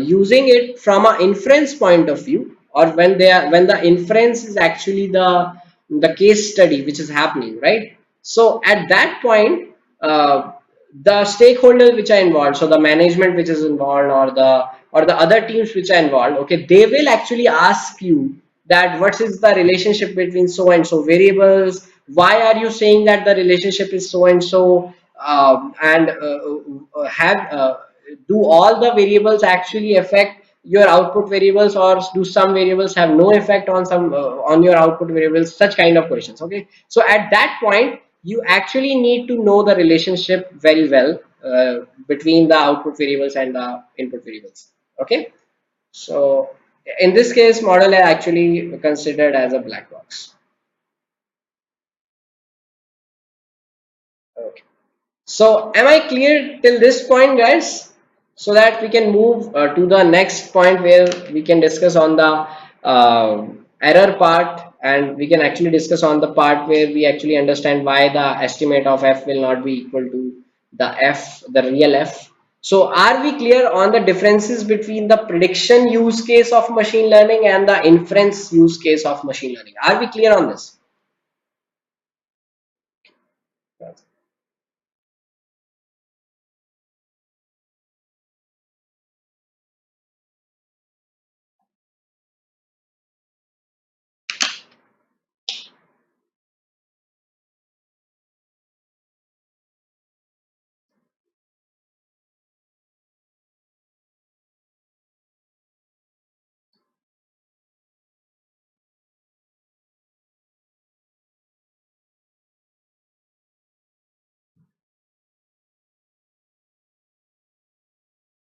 using it from an inference point of view, or when the inference is actually the case study which is happening, right? So at that point, the stakeholders which are involved, so the management which is involved, or the other teams which are involved, okay, they will actually ask you that what is the relationship between so and so variables, why are you saying that the relationship is so and so, and have do all the variables actually affect your output variables, or do some variables have no effect on some on your output variables, such kind of questions. Okay, so at that point you actually need to know the relationship very well between the output variables and the input variables. Okay, so in this case model are actually considered as a black box. Okay. So am I clear till this point, guys? So that we can move to the next point where we can discuss on the error part, and we can actually discuss on the part where we actually understand why the estimate of f will not be equal to the real f. So are we clear on the differences between the prediction use case of machine learning and the inference use case of machine learning? Are we clear on this?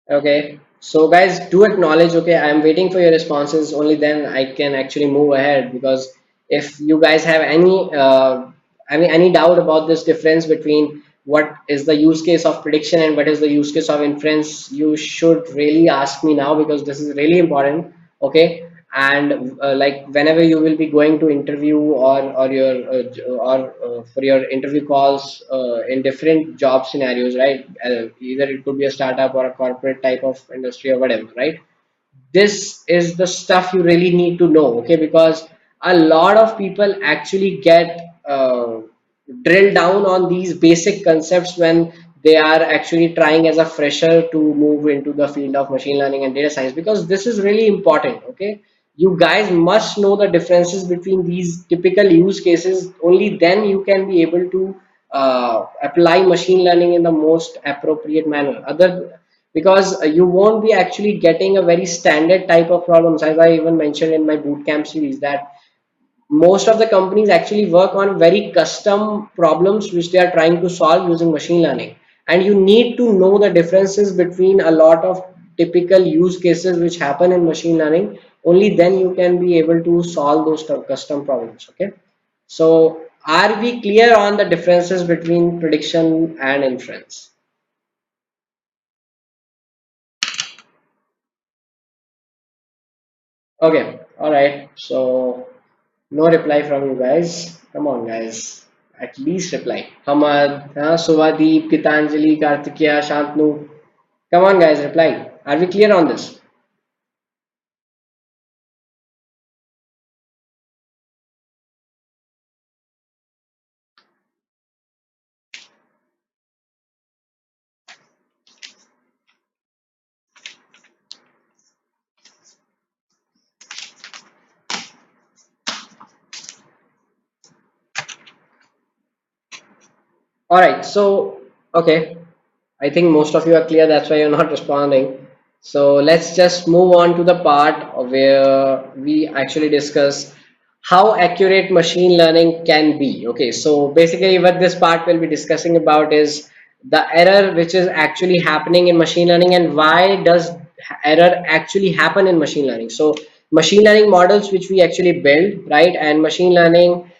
Okay, so guys, do acknowledge. Okay, I am waiting for your responses. Only then I can actually move ahead. Because if you guys have any doubt about this difference between what is the use case of prediction and what is the use case of inference, you should really ask me now, because this is really important. Okay, and like whenever you will be going to interview, or your or for your interview calls in different job scenarios, right? Either it could be a startup or a corporate type of industry or whatever, right? This is the stuff you really need to know, okay? Because a lot of people actually get drilled down on these basic concepts when they are actually trying as a fresher to move into the field of machine learning and data science, because this is really important, okay? You guys must know the differences between these typical use cases. Only then you can be able to apply machine learning in the most appropriate manner. Other, because you won't be actually getting a very standard type of problems, as I even mentioned in my bootcamp series, that most of the companies actually work on very custom problems which they are trying to solve using machine learning. And you need to know the differences between a lot of typical use cases which happen in machine learning. Only then you can be able to solve those custom problems, okay? So are we clear on the differences between prediction and inference? Okay, all right. So no reply from you guys. Come on, guys. At least reply. Hamad, Suvadeep, Gitanjali, Kartikeya, Shantnu. Come on, guys, reply. Are we clear on this? All right. So, okay. I think most of you are clear. That's why you're not responding. So let's just move on to the part where we actually discuss how accurate machine learning can be. Okay, so basically what this part will be discussing about is the error which is actually happening in machine learning, and why does error actually happen in machine learning. So machine learning models which we actually build, right, and machine learning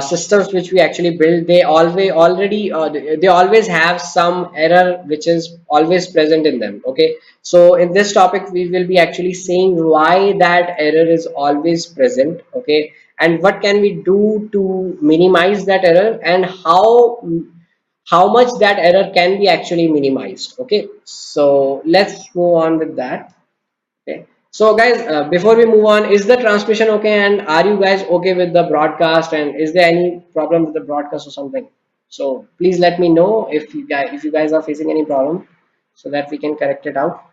systems which we actually build, they they always have some error which is always present in them, okay? So in this topic we will be actually saying why that error is always present, okay, and what can we do to minimize that error, and how much that error can be actually minimized, okay? So let's move on with that. Okay. So guys, before we move on, is the transmission okay? And are you guys okay with the broadcast? And is there any problem with the broadcast or something? So please let me know if you guys are facing any problem, so that we can correct it out.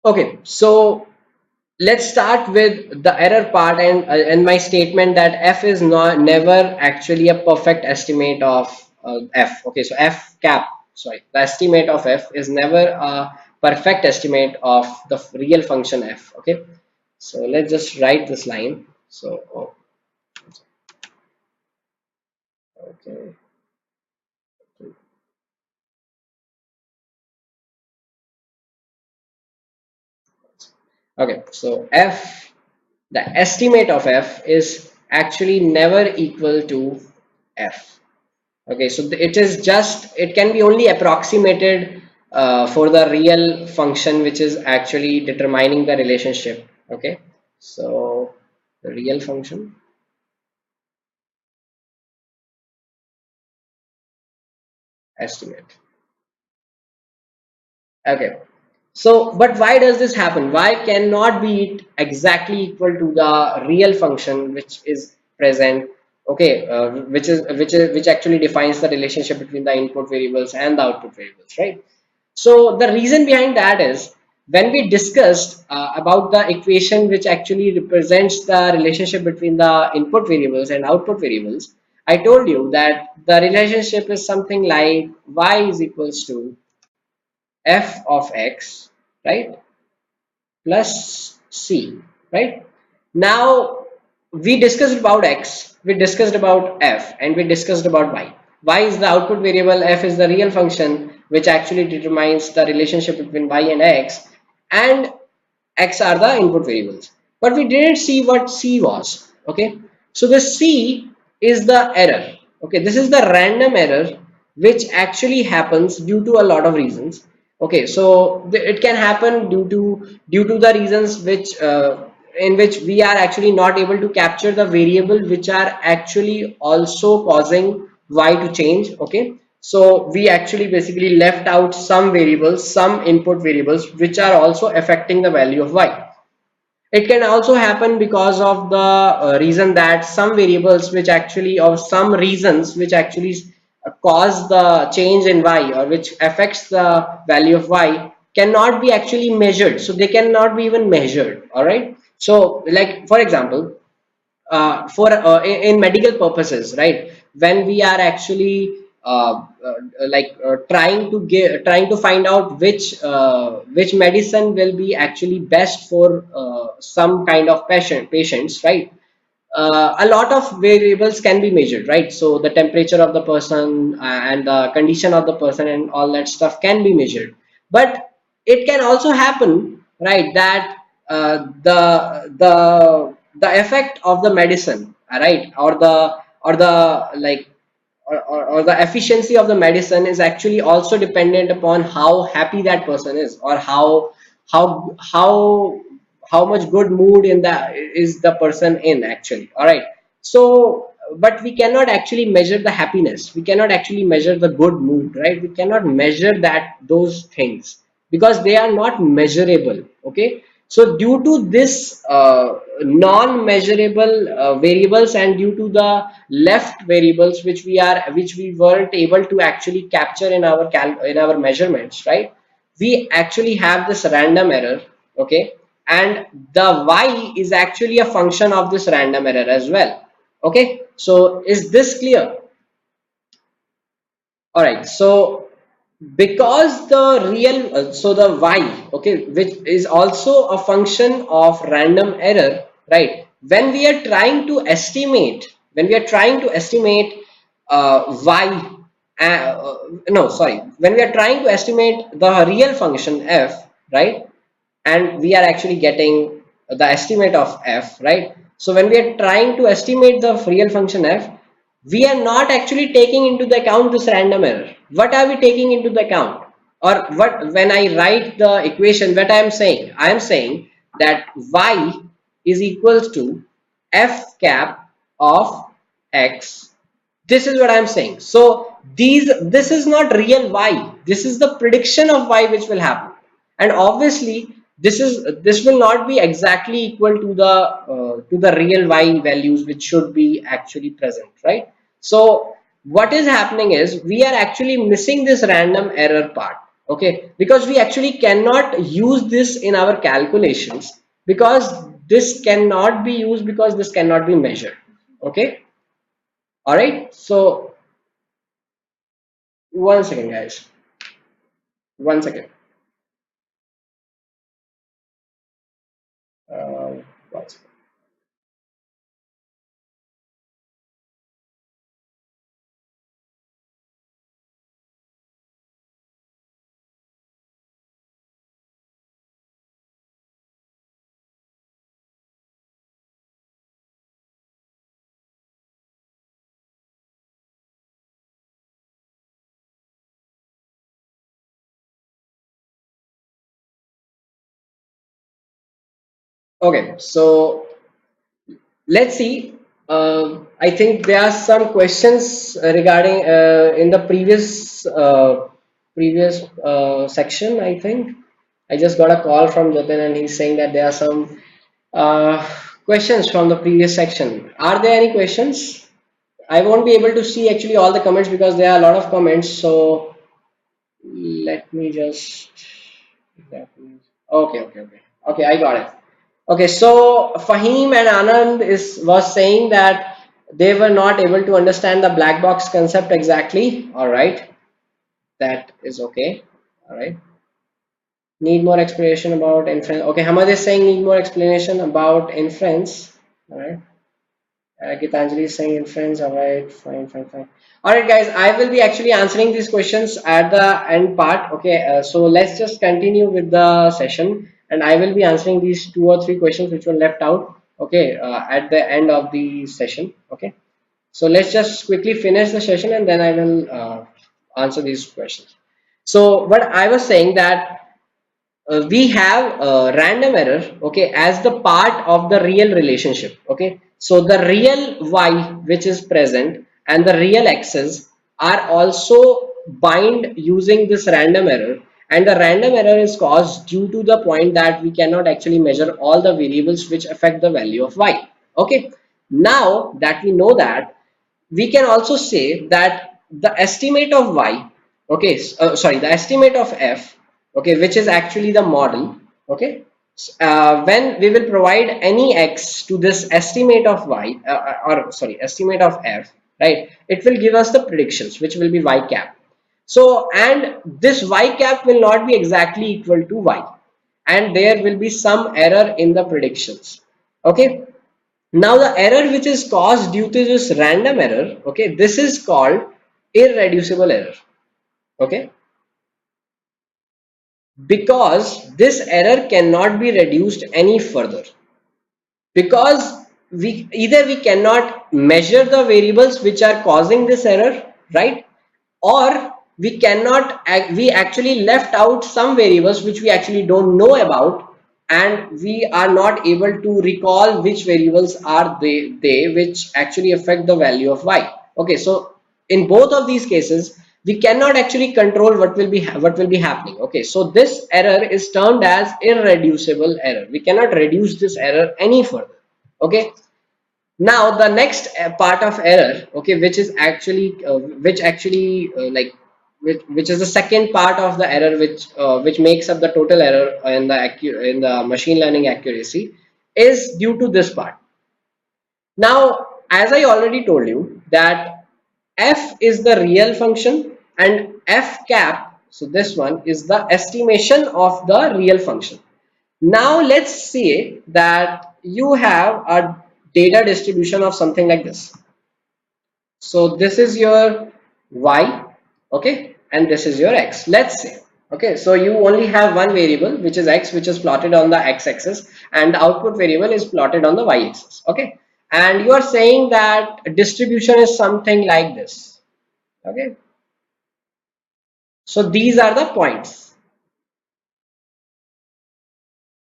Okay. So let's start with the error part, and my statement that f is not never actually a perfect estimate of f. Okay, so f cap, sorry, the estimate of f is never a perfect estimate of the real function f. Okay, so let's just write this line. So okay, okay, so f, the estimate of f is actually never equal to f. Okay, so it is just, it can be only approximated for the real function which is actually determining the relationship. Okay, so the real function estimate. Okay, so but why does this happen? Why cannot be it exactly equal to the real function which is present? Okay, which actually defines the relationship between the input variables and the output variables, right? So the reason behind that is, when we discussed about the equation which actually represents the relationship between the input variables and output variables, I told you that the relationship is something like y is equals to f of x, right, plus c, right? Now we discussed about x, we discussed about f, and we discussed about y. Y is the output variable, F is the real function which actually determines the relationship between Y and X, and X are the input variables. But we didn't see what C was. Okay, so the C is the error. Okay, this is the random error which actually happens due to a lot of reasons. Okay, so it can happen due to the reasons which in which we are actually not able to capture the variable which are actually also causing Y to change. Okay, so we actually basically left out some variables, some input variables which are also affecting the value of Y. It can also happen because of the reason that some variables which actually, or some reasons which actually cause the change in Y, or which affects the value of Y, cannot be actually measured. So they cannot be even measured. All right. So like for example, for in medical purposes, right, when we are actually trying to find out which medicine will be actually best for some kind of patients, right, a lot of variables can be measured, right? So the temperature of the person and the condition of the person and all that stuff can be measured. But it can also happen, right, that the effect of the medicine, right, or the like or the efficiency of the medicine is actually also dependent upon how happy that person is, or how how how much good mood in the is the person in actually. All right. So but we cannot actually measure the happiness, we cannot actually measure the good mood, right? We cannot measure that those things because they are not measurable. Okay, so due to this non-measurable variables, and due to the left variables which we weren't able to actually capture in our in our measurements, right, we actually have this random error. Okay, and the Y is actually a function of this random error as well. Okay, so is this clear? All right, so because the real so the Y, okay, which is also a function of random error, right, when we are trying to estimate, Y, no, sorry, when we are trying to estimate the real function F, right, and we are actually getting the estimate of F, right? So when we are trying to estimate the real function F, we are not actually taking into the account this random error. What are we taking into the account? Or what, when I write the equation, what I am saying that Y is equals to F cap of X. This is what I'm saying. So this is not real Y. This is the prediction of Y which will happen. And obviously this will not be exactly equal to the real Y values which should be actually present, right? So what is happening is we are actually missing this random error part. Okay, because we actually cannot use this in our calculations, because this cannot be used, because this cannot be measured. Okay, all right, so one second, guys. One second. One second. Okay, so let's see. I think there are some questions regarding in the previous section. I think I just got a call from Jatin, and he's saying that there are some uh, questions from the previous section. Are there any questions? I won't be able to see actually all the comments because there are a lot of comments. So let me just. Okay. I got it. Okay, so Fahim and Anand was saying that they were not able to understand the black box concept exactly. All right, that is okay. All right. Need more explanation about inference. Okay, Hamad is saying need more explanation about inference. All right. Gitanjali is saying inference. All right, fine, fine, fine. All right, guys, I will be actually answering these questions at the end part. Okay, so let's just continue with the session, and I will be answering these two or three questions which were left out. Okay, at the end of the session. Okay, so let's just quickly finish the session, and then I will answer these questions. So, what I was saying that we have random error, okay, as the part of the real relationship. Okay, so the real y which is present and the real x's are also bind using this random error, and the random error is caused due to the point that we cannot actually measure all the variables which affect the value of y. Okay, now that we know that, we can also say that the estimate of y, okay, sorry, the estimate of f, okay, which is actually the model, okay, when we will provide any x to this estimate of y, or sorry, estimate of f, right, it will give us the predictions which will be y cap. So, and this y cap will not be exactly equal to y, and there will be some error in the predictions. Okay, now the error which is caused due to this random error, okay, this is called irreducible error. Okay, because this error cannot be reduced any further, because we cannot measure the variables which are causing this error, right, or we cannot we actually left out some variables which we actually don't know about, and we are not able to recall which variables are they which actually affect the value of y. Okay, so in both of these cases we cannot actually control what will be happening. Okay, so this error is termed as irreducible error. We cannot reduce this error any further. Okay, now the next part of error, okay, which actually which is the second part of the error which makes up the total error in in the machine learning accuracy, is due to this part. Now, as I already told you that f is the real function and f cap, so this one is the estimation of the real function. Now let's say that you have a data distribution of something like this. So this is your y, okay, and this is your x. Let's say, okay, so you only have one variable which is x, which is plotted on the x-axis, and the output variable is plotted on the y-axis. Okay, and you are saying that distribution is something like this. Okay, so these are the points.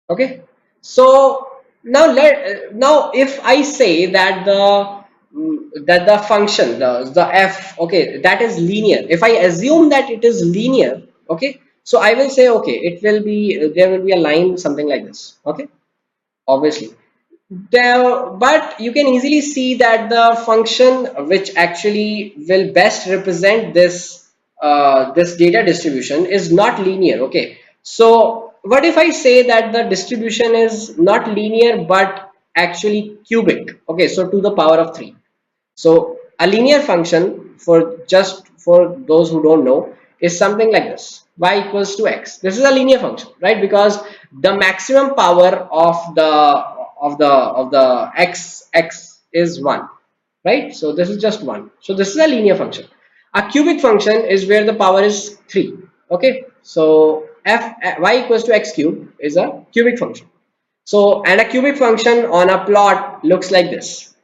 Okay, so now if I say that the function, the f, okay, that is linear. If I assume that it is linear, okay, so I will say, okay, it will be there will be a line something like this. Okay, obviously there, but you can easily see that the function which actually will best represent this this data distribution is not linear. Okay, so what if I say that the distribution is not linear but actually cubic? Okay, so to the power of 3. So a linear function, for just for those who don't know, is something like this: y equals to x. This is a linear function, right? Because the maximum power of the x is 1, right? So this is just 1. So this is a linear function. A cubic function is where the power is 3. Okay, so y equals to x cube is a cubic function. So, and a cubic function on a plot looks like this.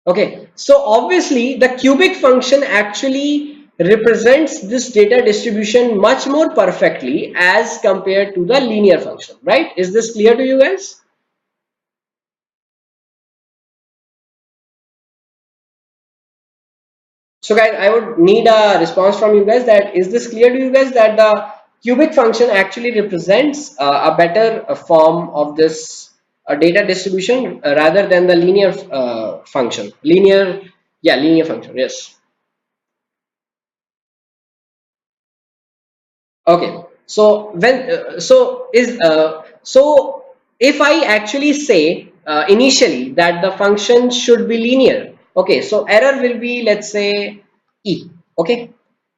Okay, so obviously the cubic function actually represents this data distribution much more perfectly as compared to the linear function, right? Is this clear to you guys? So guys, I would need a response from you guys that is this clear to you guys that the cubic function actually represents a better form of this data distribution rather than the linear function. Linear, yeah, linear function, yes. Okay, so when so if I actually say initially that the function should be linear, okay, so error will be, let's say, e. Okay,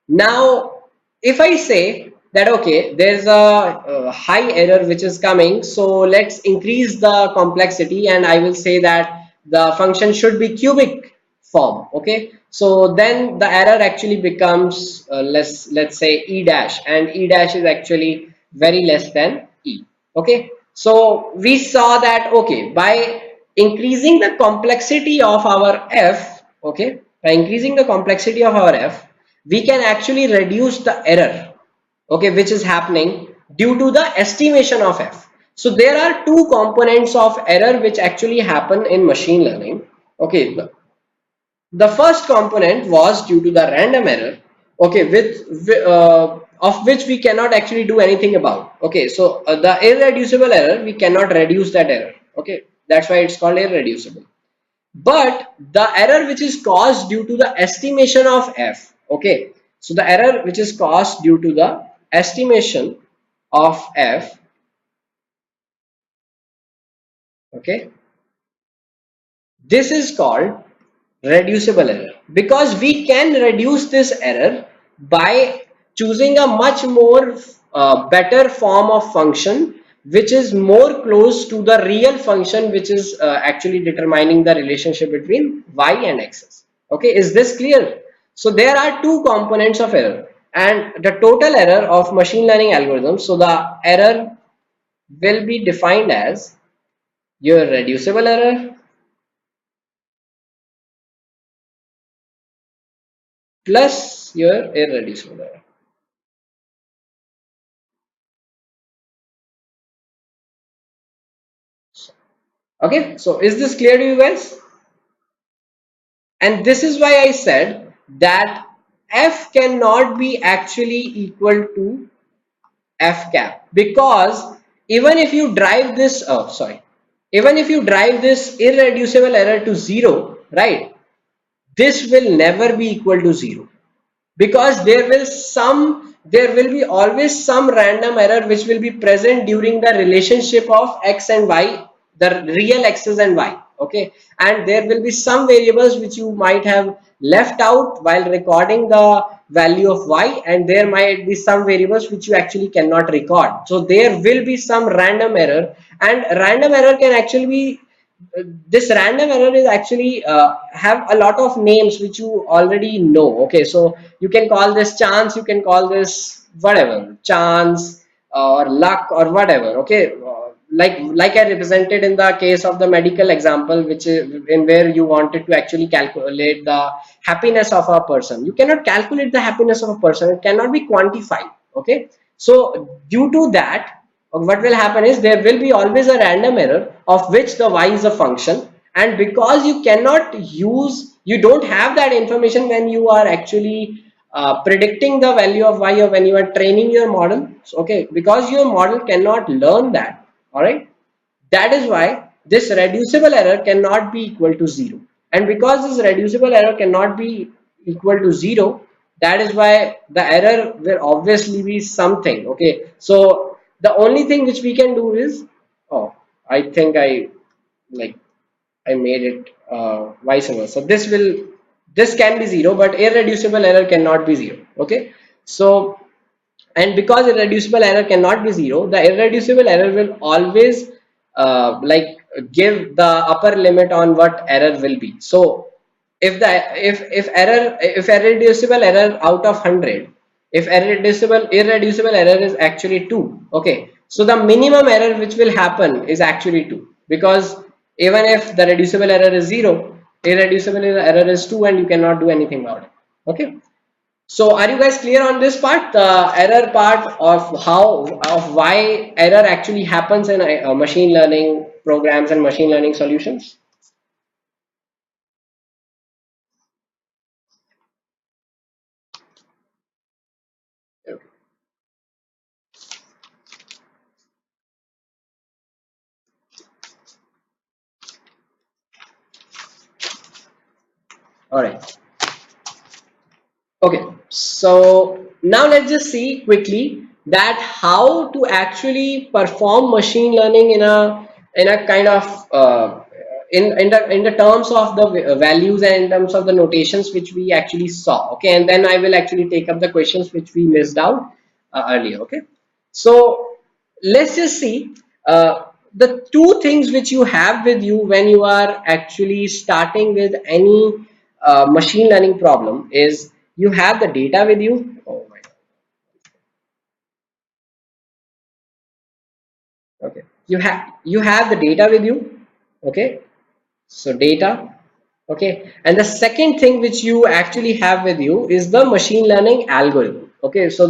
now if I say that okay, there's a high error which is coming, so let's increase the complexity, and I will say that the function should be cubic form. Okay, so then the error actually becomes let's say e dash, and e dash is actually very less than e. Okay, so we saw that okay, by increasing the complexity of our f, okay, by increasing the complexity of our f, we can actually reduce the error, okay, which is happening due to the estimation of f. So there are two components of error which actually happen in machine learning. Okay, the first component was due to the random error, okay, of which we cannot actually do anything about. Okay, so the irreducible error, we cannot reduce that error. Okay, that's why it's called irreducible. But the error which is caused due to the estimation of f, okay, so the error which is caused due to the estimation of f, okay, this is called reducible error, because we can reduce this error by choosing a much more better form of function which is more close to the real function which is actually determining the relationship between y and x's. Okay, is this clear? So there are two components of error, and the total error of machine learning algorithms, so the error will be defined as your reducible error plus your irreducible error. Okay, so is this clear to you guys? And this is why I said that f cannot be actually equal to f cap, because even if you drive this, oh sorry, even if you drive this irreducible error to zero, right, this will never be equal to zero, because there will be always some random error which will be present during the relationship of x and y, the real x's and y. Okay, and there will be some variables which you might have left out while recording the value of y, and there might be some variables which you actually cannot record, so there will be some random error. And random error can actually be this random error is actually have a lot of names which you already know. Okay, so you can call this chance, you can call this whatever, chance or luck or whatever. Okay, like I represented in the case of the medical example, which is in where you wanted to actually calculate the happiness of a person. You cannot calculate the happiness of a person, it cannot be quantified. Okay, so due to that, what will happen is there will be always a random error of which the y is a function, and because you cannot use, you don't have that information when you are actually predicting the value of y, or when you are training your model. So, okay, because your model cannot learn that. All right, that is why this reducible error cannot be equal to zero. And because this reducible error cannot be equal to zero, that is why the error will obviously be something. Okay, so the only thing which we can do is, oh, I think like I made it vice versa. This can be zero, but irreducible error cannot be zero. Okay, so and because irreducible error cannot be zero, the irreducible error will always like give the upper limit on what error will be. So if irreducible error out of 100, if irreducible error is actually 2, okay, so the minimum error which will happen is actually 2, because even if the reducible error is 0, irreducible error is 2, and you cannot do anything about it. Okay, so are you guys clear on this part, the error part of why error actually happens in machine learning programs and machine learning solutions? All right. Okay. So now let's just see quickly that how to actually perform machine learning in a kind of in the terms of the values and in terms of the notations which we actually saw. Okay, and then I will actually take up the questions which we missed out earlier. Okay, so let's just see the two things which you have with you when you are actually starting with any machine learning problem is you have the data with you. Oh my God. Okay, you have the data with you. Okay, so data. Okay, and the second thing which you actually have with you is the machine learning algorithm. Okay, so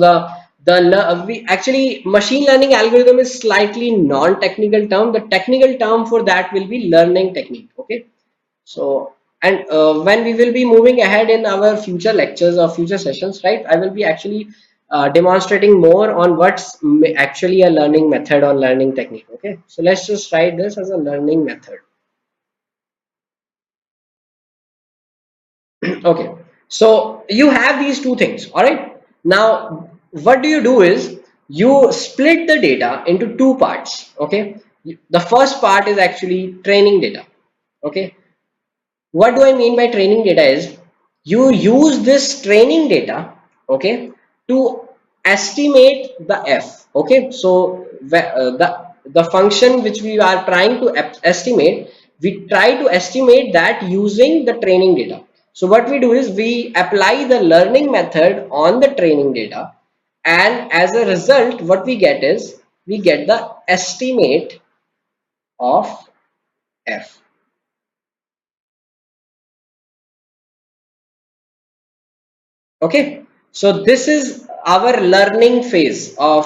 we actually machine learning algorithm is slightly non-technical term. The technical term for that will be learning technique. Okay, so and when we will be moving ahead in our future lectures or future sessions, right, I will be actually demonstrating more on what's actually a learning method or learning technique. Okay, so let's just write this as a learning method. Okay, so you have these two things. All right, now what do you do is you split the data into two parts. Okay, the first part is actually training data. Okay, what do I mean by training data is you use this training data, okay, to estimate the f. Okay, so the function which we are trying to estimate, we try to estimate that using the training data. So what we do is we apply the learning method on the training data, and as a result what we get is we get the estimate of f. Okay, so this is our learning phase of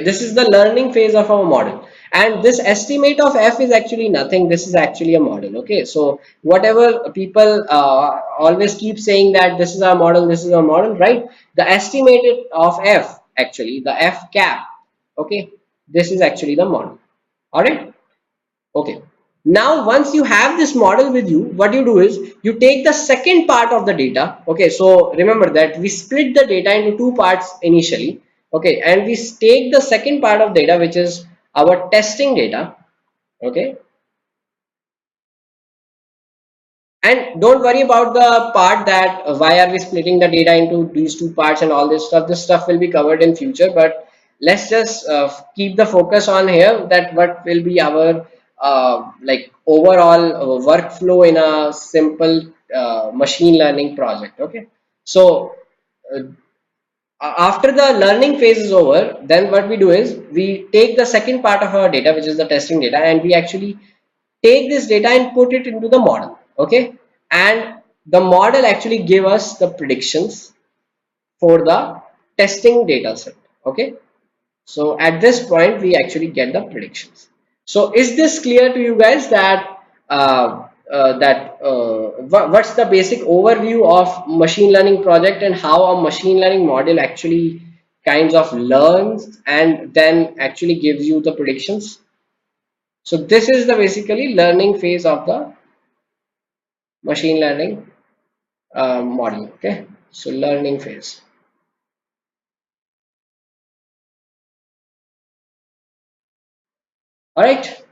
this is the learning phase of our model, and this estimate of f is actually nothing. This is actually a model. Okay, so whatever people always keep saying that this is our model, this is our model, right? The estimated of f, actually the f cap, okay, this is actually the model. All right. Okay. Now, once you have this model with you, what you do is you take the second part of the data. Okay. So remember that we split the data into two parts initially. Okay. And we take the second part of data, which is our testing data. Okay. And don't worry about the part that why are we splitting the data into these two parts and all this stuff. This stuff will be covered in future, but let's just keep the focus on here that what will be our like overall workflow in a simple machine learning project. Okay, so uh, after the learning phase is over, then what we do is we take the second part of our data, which is the testing data, and we actually take this data and put it into the model. Okay, and the model actually give us the predictions for the testing data set. Okay, so at this point we actually get the predictions. So is this clear to you guys that what's the basic overview of machine learning project and how a machine learning model actually kinds of learns and then actually gives you the predictions? So this is the basically learning phase of the machine learning model. Okay, so learning phase. All right.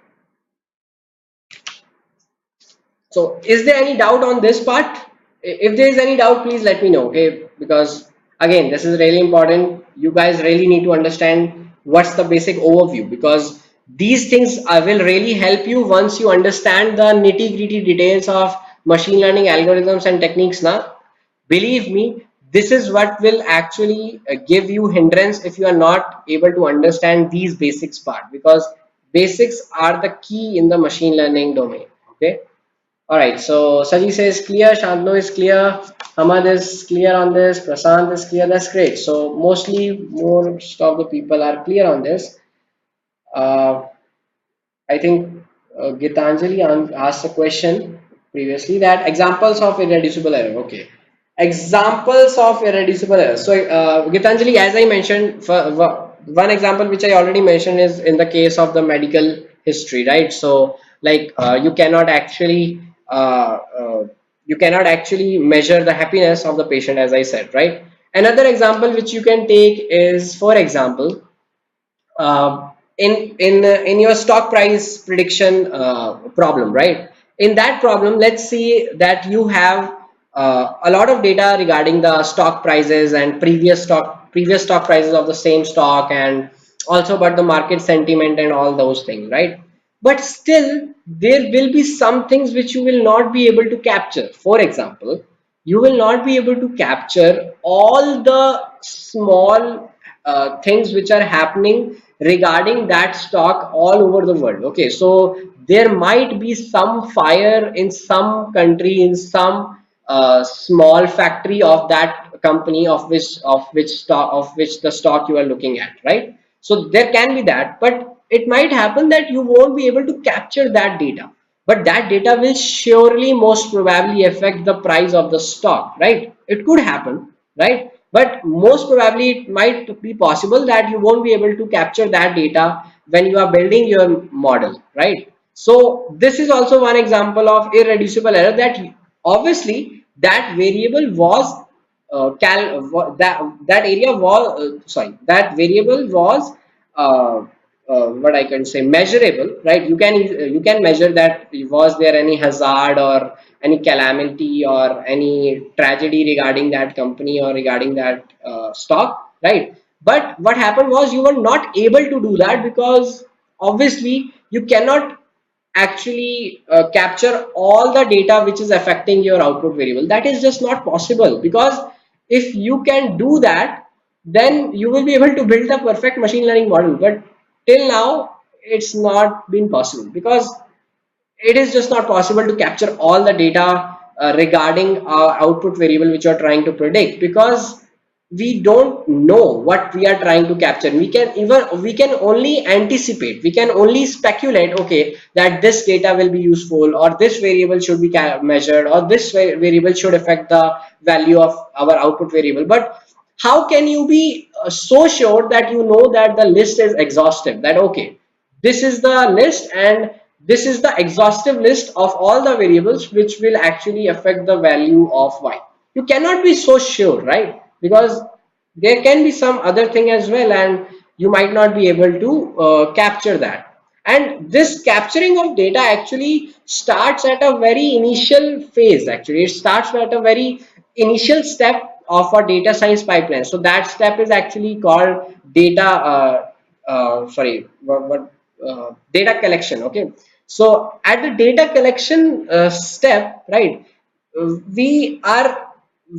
So is there any doubt on this part? If there is any doubt, please let me know. Okay, because again, this is really important. You guys really need to understand what's the basic overview, because these things will really help you once you understand the nitty-gritty details of machine learning algorithms and techniques. Now, believe me, this is what will actually give you hindrance if you are not able to understand these basics part, because basics are the key in the machine learning domain. Okay. All right, so Saji says clear, Shantanu is clear, Hamad is clear on this, Prasant is clear. That's great. So mostly most of the people are clear on this. Uh, I think Gitanjali asked a question previously that examples of irreducible error. Okay, examples of irreducible error. So Gitanjali, as I mentioned, one example which I already mentioned is in the case of the medical history, right? So like you cannot actually measure the happiness of the patient, as I said, right? Another example which you can take is, for example, in your stock price prediction problem, right? In that problem, let's see that you have a lot of data regarding the stock prices and previous stock previous stock prices of the same stock, and also about the market sentiment and all those things, right? But still there will be some things which you will not be able to capture. For example, you will not be able to capture all the small things which are happening regarding that stock all over the world. Okay, so there might be some fire in some country, in some small factory of that company, of which the stock you are looking at, right? So there can be that, but it might happen that you won't be able to capture that data, but that data will surely most probably affect the price of the stock, right? It could happen, right? But most probably it might be possible that you won't be able to capture that data when you are building your model, right? So this is also one example of irreducible error, that obviously that variable was that area was sorry, that variable was uh, what I can say, measurable, right? You can measure that was there any hazard or any calamity or any tragedy regarding that company or regarding that stock, right? But what happened was you were not able to do that because obviously you cannot actually capture all the data which is affecting your output variable. That is just not possible, because if you can do that, then you will be able to build a perfect machine learning model. But till now it's not been possible, because it is just not possible to capture all the data regarding our output variable which you are trying to predict, because we don't know what we are trying to capture. We can only anticipate, we can only speculate, okay, that this data will be useful, or this variable should be measured, or this variable should affect the value of our output variable. But how can you be so sure that you know that the list is exhaustive, that okay, this is the list and this is the exhaustive list of all the variables which will actually affect the value of y? You cannot be so sure, right? Because there can be some other thing as well, and you might not be able to capture that. And this capturing of data actually starts at a very initial phase. Actually, it starts at a very initial step of a data science pipeline. So that step is actually called data sorry what data collection. Okay, so at the data collection step, right, we are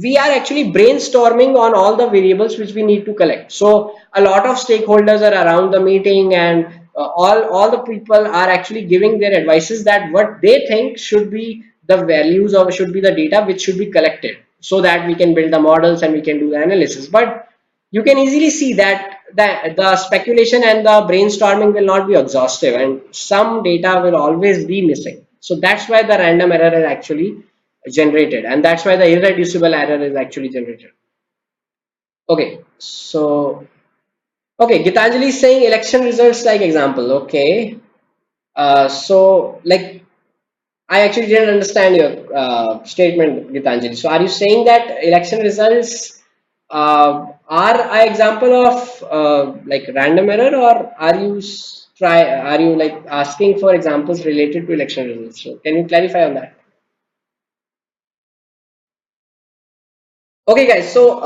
we are actually brainstorming on all the variables which we need to collect. So a lot of stakeholders are around the meeting, and all the people are actually giving their advices that what they think should be the values or should be the data which should be collected, so that we can build the models and we can do the analysis. But you can easily see that the speculation and the brainstorming will not be exhaustive, and some data will always be missing. So that's why the random error is actually generated, and that's why the irreducible error is actually generated. Okay, so okay, Gitanjali is saying election results like example. Okay, so like I actually didn't understand your statement, Gitanjali. So are you saying that election results are an example of like random error, or are you like asking for examples related to election results? So can you clarify on that? Okay, guys. So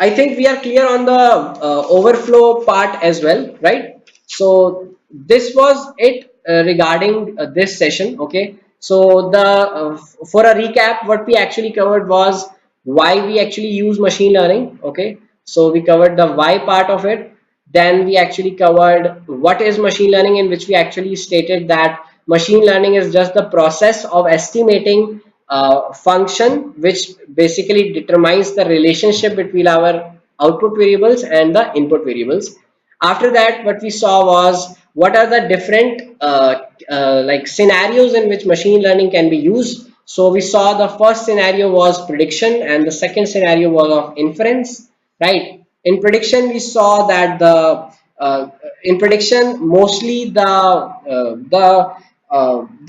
I think we are clear on the overflow part as well, right? So this was it regarding this session. Okay. So the for a recap, what we actually covered was why we actually use machine learning. Okay. So we covered the why part of it. Then we actually covered what is machine learning, in which we actually stated that machine learning is just the process of estimating function which basically determines the relationship between our output variables and the input variables. After that, what we saw was what are the different like scenarios in which machine learning can be used. So we saw the first scenario was prediction, and the second scenario was of inference, right? In prediction, we saw that in prediction mostly the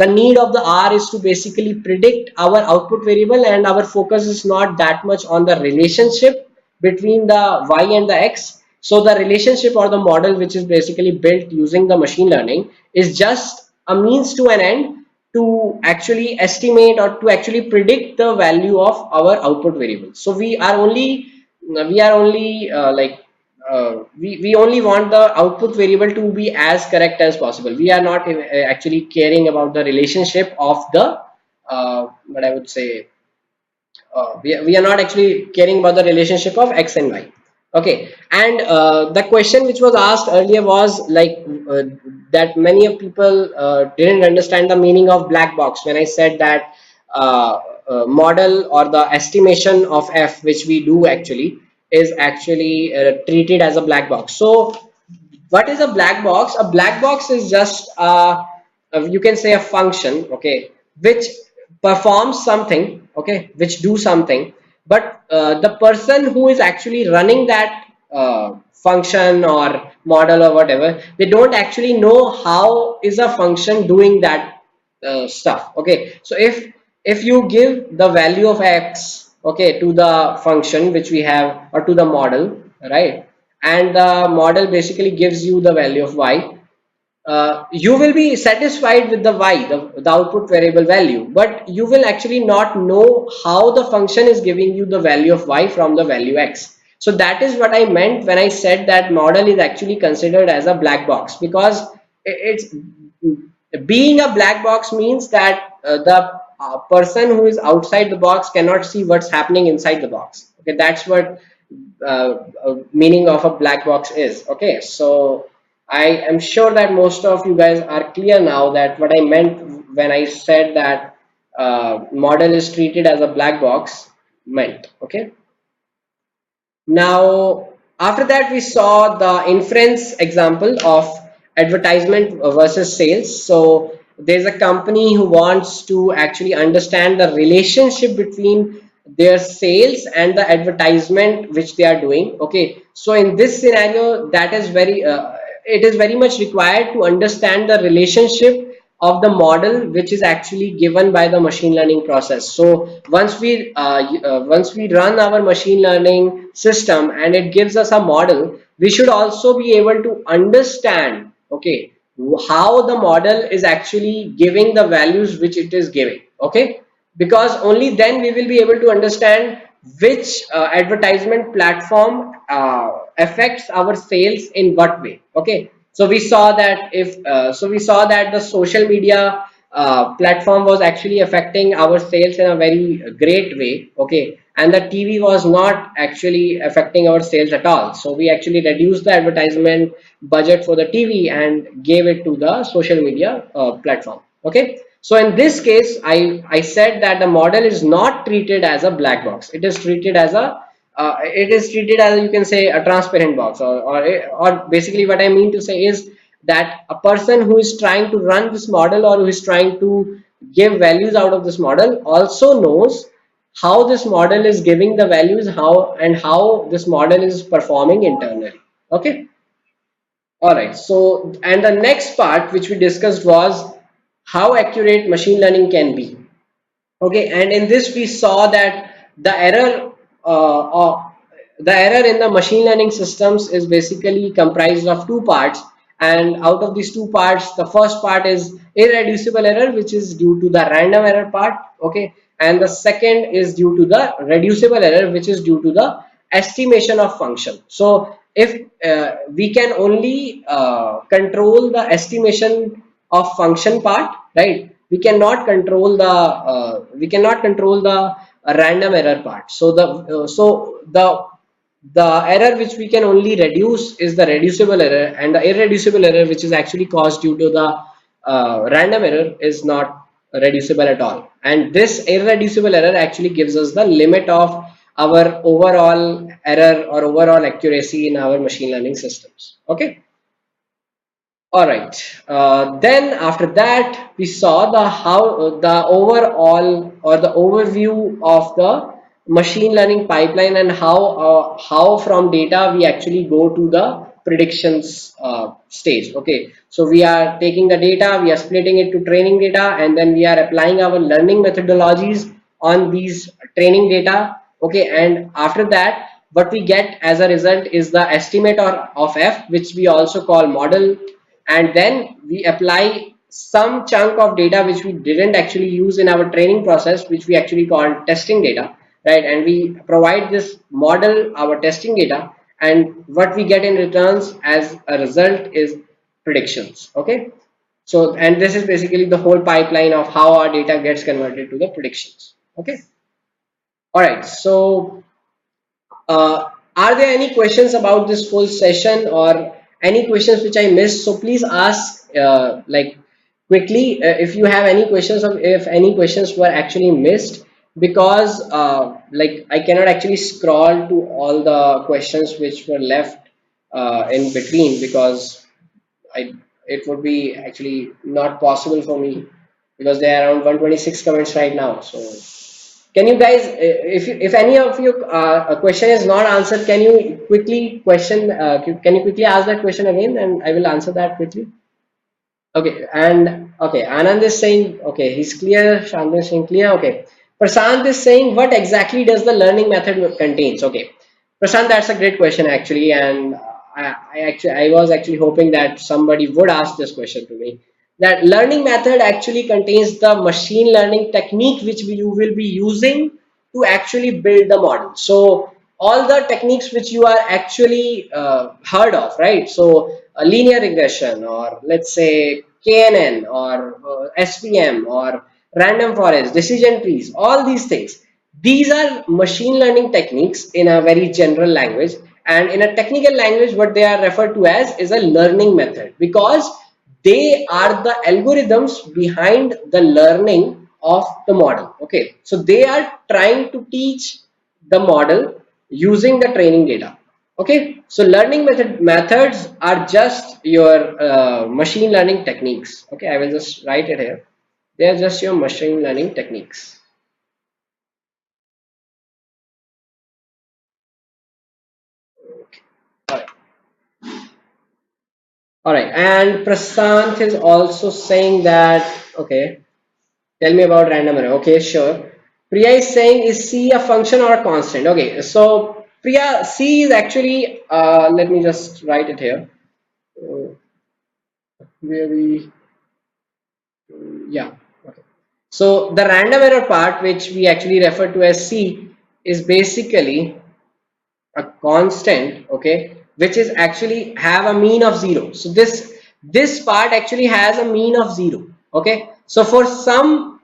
need of the R is to basically predict our output variable, and our focus is not that much on the relationship between the y and the x. So the relationship or the model which is basically built using the machine learning is just a means to an end to actually estimate or to actually predict the value of our output variable. So we are only we are only we only want the output variable to be as correct as possible. We are not actually caring about the relationship of the what I would say, we are not actually caring about the relationship of x and y. Okay, and the question which was asked earlier was like that many of people didn't understand the meaning of black box when I said that model or the estimation of f which we do actually is actually treated as a black box. So what is a black box? A black box is just you can say a function, okay, which performs something, okay, which do something, but the person who is actually running that function or model or whatever, they don't actually know how is a function doing that stuff. Okay, so if you give the value of x, okay, to the function which we have or to the model, right, and the model basically gives you the value of y, you will be satisfied with the y, the output variable value, but you will actually not know how the function is giving you the value of y from the value x. So that is what I meant when I said that model is actually considered as a black box, because it's being a black box means that the person who is outside the box cannot see what's happening inside the box. Okay, that's what meaning of a black box is. Okay, so I am sure that most of you guys are clear now that what I meant when I said that model is treated as a black box meant. Okay. Now, after that, we saw the inference example of advertisement versus sales. So, there's a company who wants to actually understand the relationship between their sales and the advertisement which they are doing. Okay, so in this scenario, that is very it is very much required to understand the relationship of the model which is actually given by the machine learning process. So once we run our machine learning system and it gives us a model, we should also be able to understand, okay, how the model is actually giving the values which it is giving. Okay, because only then we will be able to understand which advertisement platform affects our sales in what way. Okay, so we saw that we saw that the social media platform was actually affecting our sales in a very great way. Okay, and the TV was not actually affecting our sales at all, so we actually reduced the advertisement budget for the TV and gave it to the social media platform. Okay, so in this case, I said that the model is not treated as a black box. It is treated as a you can say a transparent box, or basically what I mean to say is that a person who is trying to run this model or who is trying to give values out of this model also knows how this model is giving the values, how this model is performing internally. Okay. All right. So, and the next part which we discussed was how accurate machine learning can be. Okay, and in this we saw that the error in the machine learning systems is basically comprised of two parts, and out of these two parts, the first part is irreducible error, which is due to the random error part. Okay, and the second is due to the reducible error, which is due to the estimation of function. So if we can only control the estimation of function part, right, we cannot control the random error part. So the error which we can only reduce is the reducible error, and the irreducible error which is actually caused due to the random error is not reducible at all, and this irreducible error actually gives us the limit of our overall error or overall accuracy in our machine learning systems. Okay. All right. Then after that, we saw the overall or the overview of the machine learning pipeline, and how from data we actually go to the predictions stage. Okay. So we are taking the data, we are splitting it to training data, and then we are applying our learning methodologies on these training data. Okay. And after that, what we get as a result is the estimate of f, which we also call model, and then we apply some chunk of data which we didn't actually use in our training process, which we actually call testing data. right? And we provide this model, our testing data, and what we get in returns as a result is predictions. Okay, so and this is basically the whole pipeline of how our data gets converted to the predictions. Okay, all right. So are there any questions about this full session or any questions which I missed? So please ask like quickly if you have any questions, or if any questions were actually missed, because like I cannot actually scroll to all the questions which were left in between, because I it would be actually not possible for me, because there are around 126 comments right now. So can you guys, if any of your a question is not answered, can you quickly can you quickly ask that question again, and I will answer that quickly. Okay, and okay, Anand is saying, okay, he's clear. Shanti is saying clear. Okay, Prasant is saying, what exactly does the learning method contains? Okay, Prasant, that's a great question actually, and I was actually hoping that somebody would ask this question to me. That learning method actually contains the machine learning technique which you will be using to actually build the model. So all the techniques which you are actually heard of, right? So linear regression, or let's say KNN, or SPM, or random forest, decision trees, all these things. These are machine learning techniques in a very general language, and in a technical language, what they are referred to as is a learning method, because they are the algorithms behind the learning of the model. Okay, so they are trying to teach the model using the training data. Okay, so learning methods are just your machine learning techniques. Okay, I will just write it here. They are just your machine learning techniques. All right. All right, and Prasant is also saying that, okay, tell me about random error. Okay, sure. Priya is saying, is C a function or a constant? Okay, so Priya, C is actually, let me just write it here. Where we, yeah. Okay. So the random error part, which we actually refer to as C, is basically a constant, okay, which is actually have a mean of 0. So this part actually has a mean of 0. Okay, so for some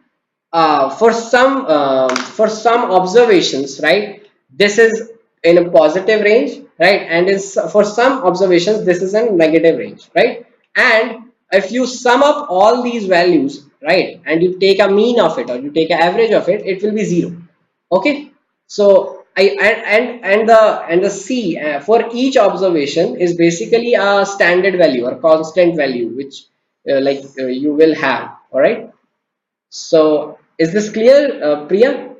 observations, right, this is in a positive range, right, and is for some observations this is in negative range, right, and if you sum up all these values, right, and you take a mean of it, or you take an average of it, it will be 0. Okay, so I and the C for each observation is basically a standard value or constant value, which you will have. All right, so is this clear, Priya?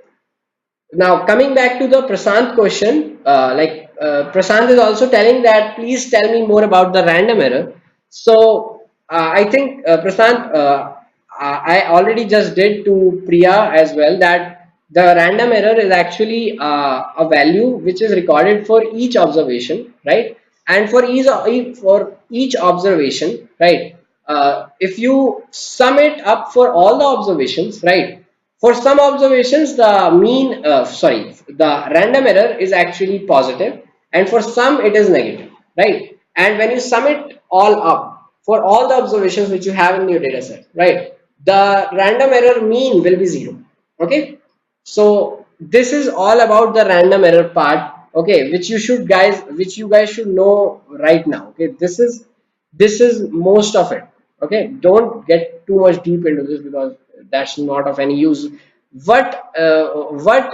Now coming back to the Prasant question, Prasant is also telling that please tell me more about the random error. So I think Prasant, I already just did to Priya as well, that the random error is actually a value which is recorded for each observation, right? And for each observation, right? If you sum it up for all the observations, right? For some observations, the random error is actually positive, and for some it is negative, right? And when you sum it all up for all the observations which you have in your data set, right, the random error mean will be 0. Okay, so this is all about the random error part, okay, which you guys should know right now. Okay, this is most of it. Okay, don't get too much deep into this, because that's not of any use. What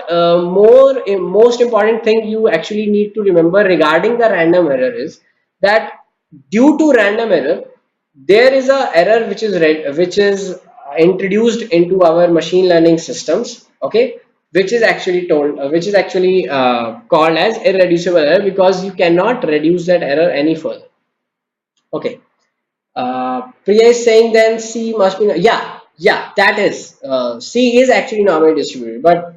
most important thing you actually need to remember regarding the random error is that due to random error, there is a error which is introduced into our machine learning systems. Okay, which is actually called as irreducible error, because you cannot reduce that error any further. Okay, Priya is saying then C must be, yeah, that is, C is actually normally distributed, but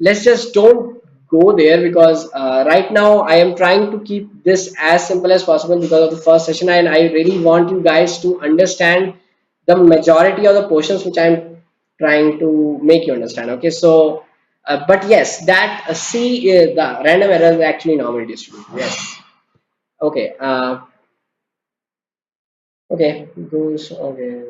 let's just don't go there, because right now I am trying to keep this as simple as possible because of the first session, and I really want you guys to understand the majority of the portions which I'm trying to make you understand. Okay, so But yes, that C, the random error is actually normally distributed. Yes. Okay. Okay. Goes. Okay.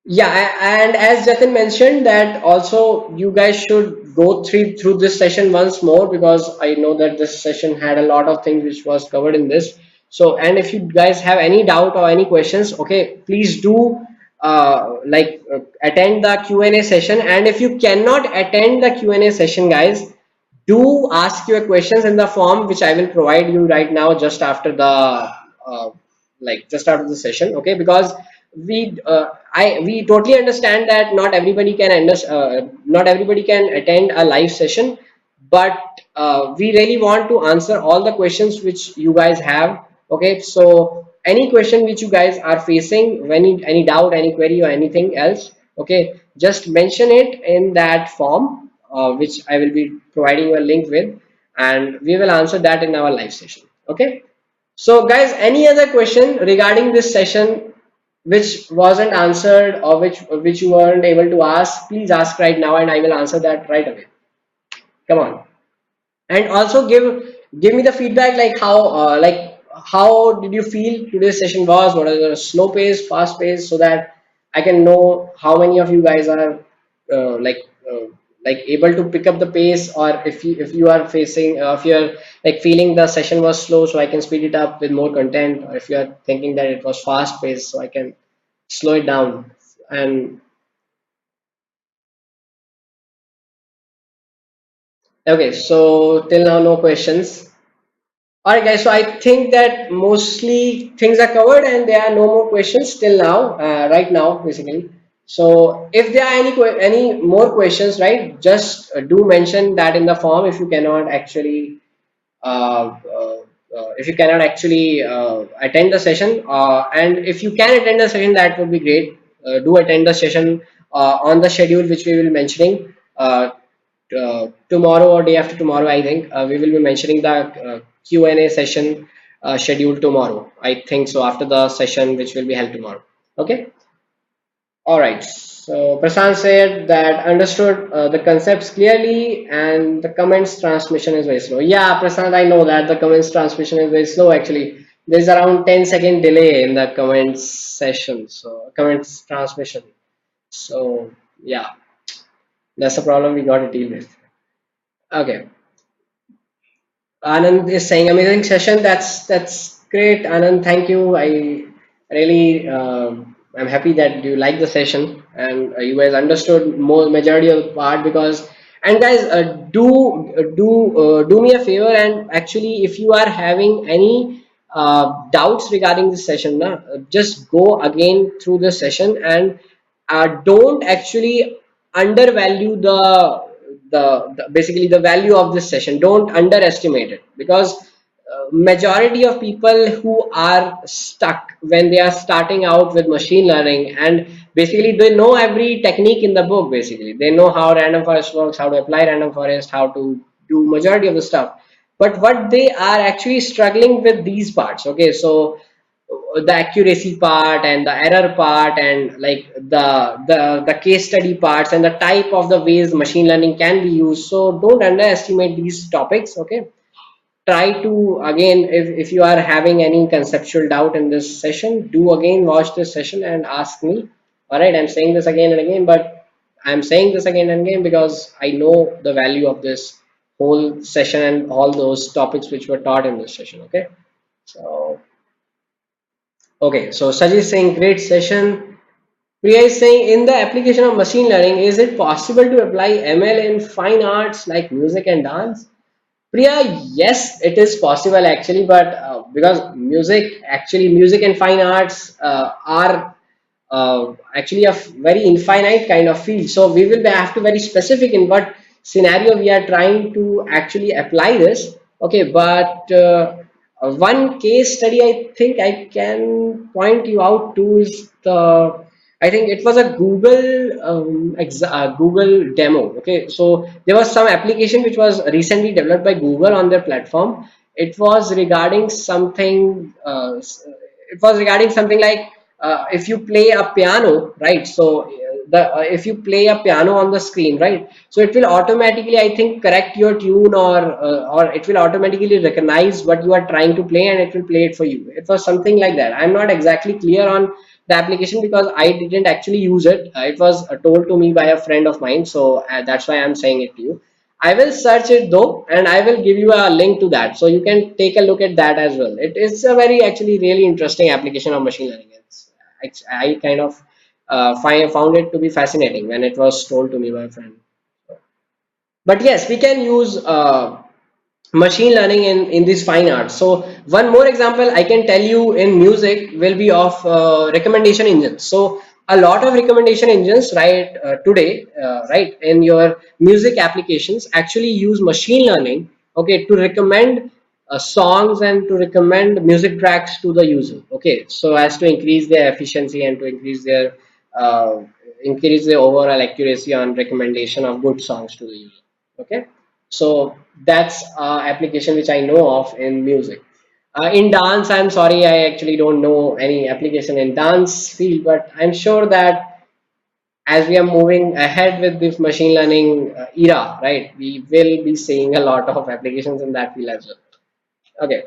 Yeah, and as Jatin mentioned that also you guys should go through this session once more, because I know that this session had a lot of things which was covered in this. So, and if you guys have any doubt or any questions, okay, please do attend the Q&A session. And if you cannot attend the Q&A session, guys, do ask your questions in the form which I will provide you right now, just after the just after the session. Okay, because we totally understand that not everybody can not everybody can attend a live session, but we really want to answer all the questions which you guys have. Okay, so any question which you guys are facing, any doubt, any query, or anything else, okay, just mention it in that form, which I will be providing you a link with, and we will answer that in our live session. Okay. So guys, any other question regarding this session which wasn't answered, or which you weren't able to ask, please ask right now and I will answer that right away. Come on. And also give me the feedback, like how did you feel today's session was? What are the slow pace, fast pace, so that I can know how many of you guys are uh, like uh, able to pick up the pace, or if you are facing if you're like feeling the session was slow, so I can speed it up with more content, or if you are thinking that it was fast paced, so I can slow it down. And okay, so till now no questions. All right, guys. So I think that mostly things are covered, and there are no more questions till now. Right now, basically. So if there are any more questions, right, just do mention that in the form. Uh, uh, if you cannot actually attend the session, and if you can attend the session, that would be great. Do attend the session on the schedule which we will be mentioning. Tomorrow or day after tomorrow, I think we will be mentioning the Q&A session scheduled tomorrow. I think so, after the session which will be held tomorrow. Okay. All right. So Prasant said that understood the concepts clearly, and the comments transmission is very slow. Yeah, Prasant, I know that the comments transmission is very slow. Actually, there's around 10-second delay in the comments session. So comments transmission. So yeah, that's a problem we got to deal with. Okay. Anand is saying amazing session. That's great, Anand. Thank you. I really I'm happy that you like the session, and you guys understood more majority of the part. Because, and guys, do me a favor, and actually if you are having any doubts regarding this session, just go again through the session, and don't actually undervalue the basically the value of this session. Don't underestimate it, because majority of people who are stuck when they are starting out with machine learning, and basically they know every technique in the book. Basically they know how random forest works, how to apply random forest, how to do majority of the stuff, but what they are actually struggling with these parts. Okay, so the accuracy part and the error part, and like the case study parts, and the type of the ways machine learning can be used. So don't underestimate these topics. Okay, try to again, if you are having any conceptual doubt in this session, do again watch this session and ask me. All right, I'm saying this again and again, but I'm saying this again and again because I know the value of this whole session and all those topics which were taught in this session. Okay, so okay, so Sajid is saying great session. Priya is saying, in the application of machine learning, is it possible to apply ML in fine arts like music and dance? Priya, yes, it is possible actually, but because music and fine arts are actually a very infinite kind of field. So we will have to very specific in what scenario we are trying to actually apply this. Okay, but one case study I think I can point you out to is I think it was a Google demo. Okay, so there was some application which was recently developed by Google on their platform. It was regarding something. It was regarding something like if you play a piano, right? So if you play a piano on the screen, right? So it will automatically, I think, correct your tune, or it will automatically recognize what you are trying to play and it will play it for you. It was something like that. I'm not exactly clear on the application because I didn't actually use it. It was told to me by a friend of mine, so that's why I'm saying it to you. I will search it though, and I will give you a link to that, so you can take a look at that as well. It is a very actually really interesting application of machine learning. I kind of found it to be fascinating when it was told to me by a friend. But yes, we can use machine learning in this fine art. So one more example I can tell you in music will be of recommendation engines. So a lot of recommendation engines, right, today, right, in your music applications actually use machine learning, okay, to recommend songs and to recommend music tracks to the user, okay, so as to increase their efficiency and to uh, increase their overall accuracy on recommendation of good songs to the user. Okay, so that's application which I know of in music. In dance, I'm sorry, I actually don't know any application in dance field, but I'm sure that as we are moving ahead with this machine learning era, right, we will be seeing a lot of applications in that field as well. Okay.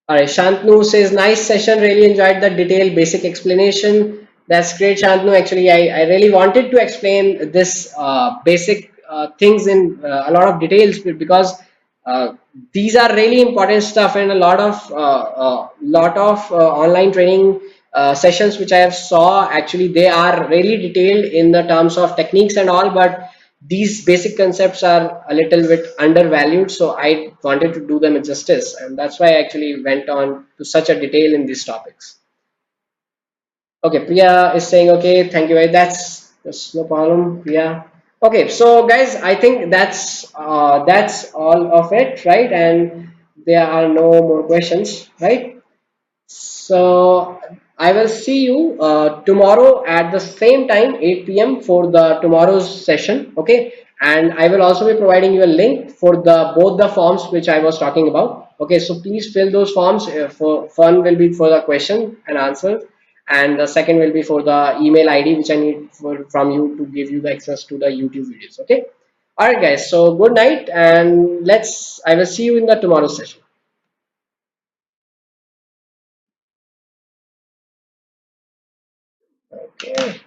All right, Shantanu says, nice session. Really enjoyed the detailed basic explanation. That's great, Shantanu. Actually, I really wanted to explain this basic things in a lot of details because uh, these are really important stuff, and a lot of online training sessions which I have saw, actually they are really detailed in the terms of techniques and all, but these basic concepts are a little bit undervalued, so I wanted to do them justice, and that's why I actually went on to such a detail in these topics. Okay, Priya is saying okay, thank you. That's no problem, Priya. Okay, so guys, I think that's all of it, right? And there are no more questions, right? So I will see you tomorrow at the same time, 8 p.m. for the tomorrow's session. Okay, and I will also be providing you a link for the both the forms which I was talking about. Okay, so please fill those forms. For one will be for the question and answer, and the second will be for the email ID which I need from you to give you the access to the YouTube videos. Okay, all right, guys. So good night, and I will see you in the tomorrow's session. Okay.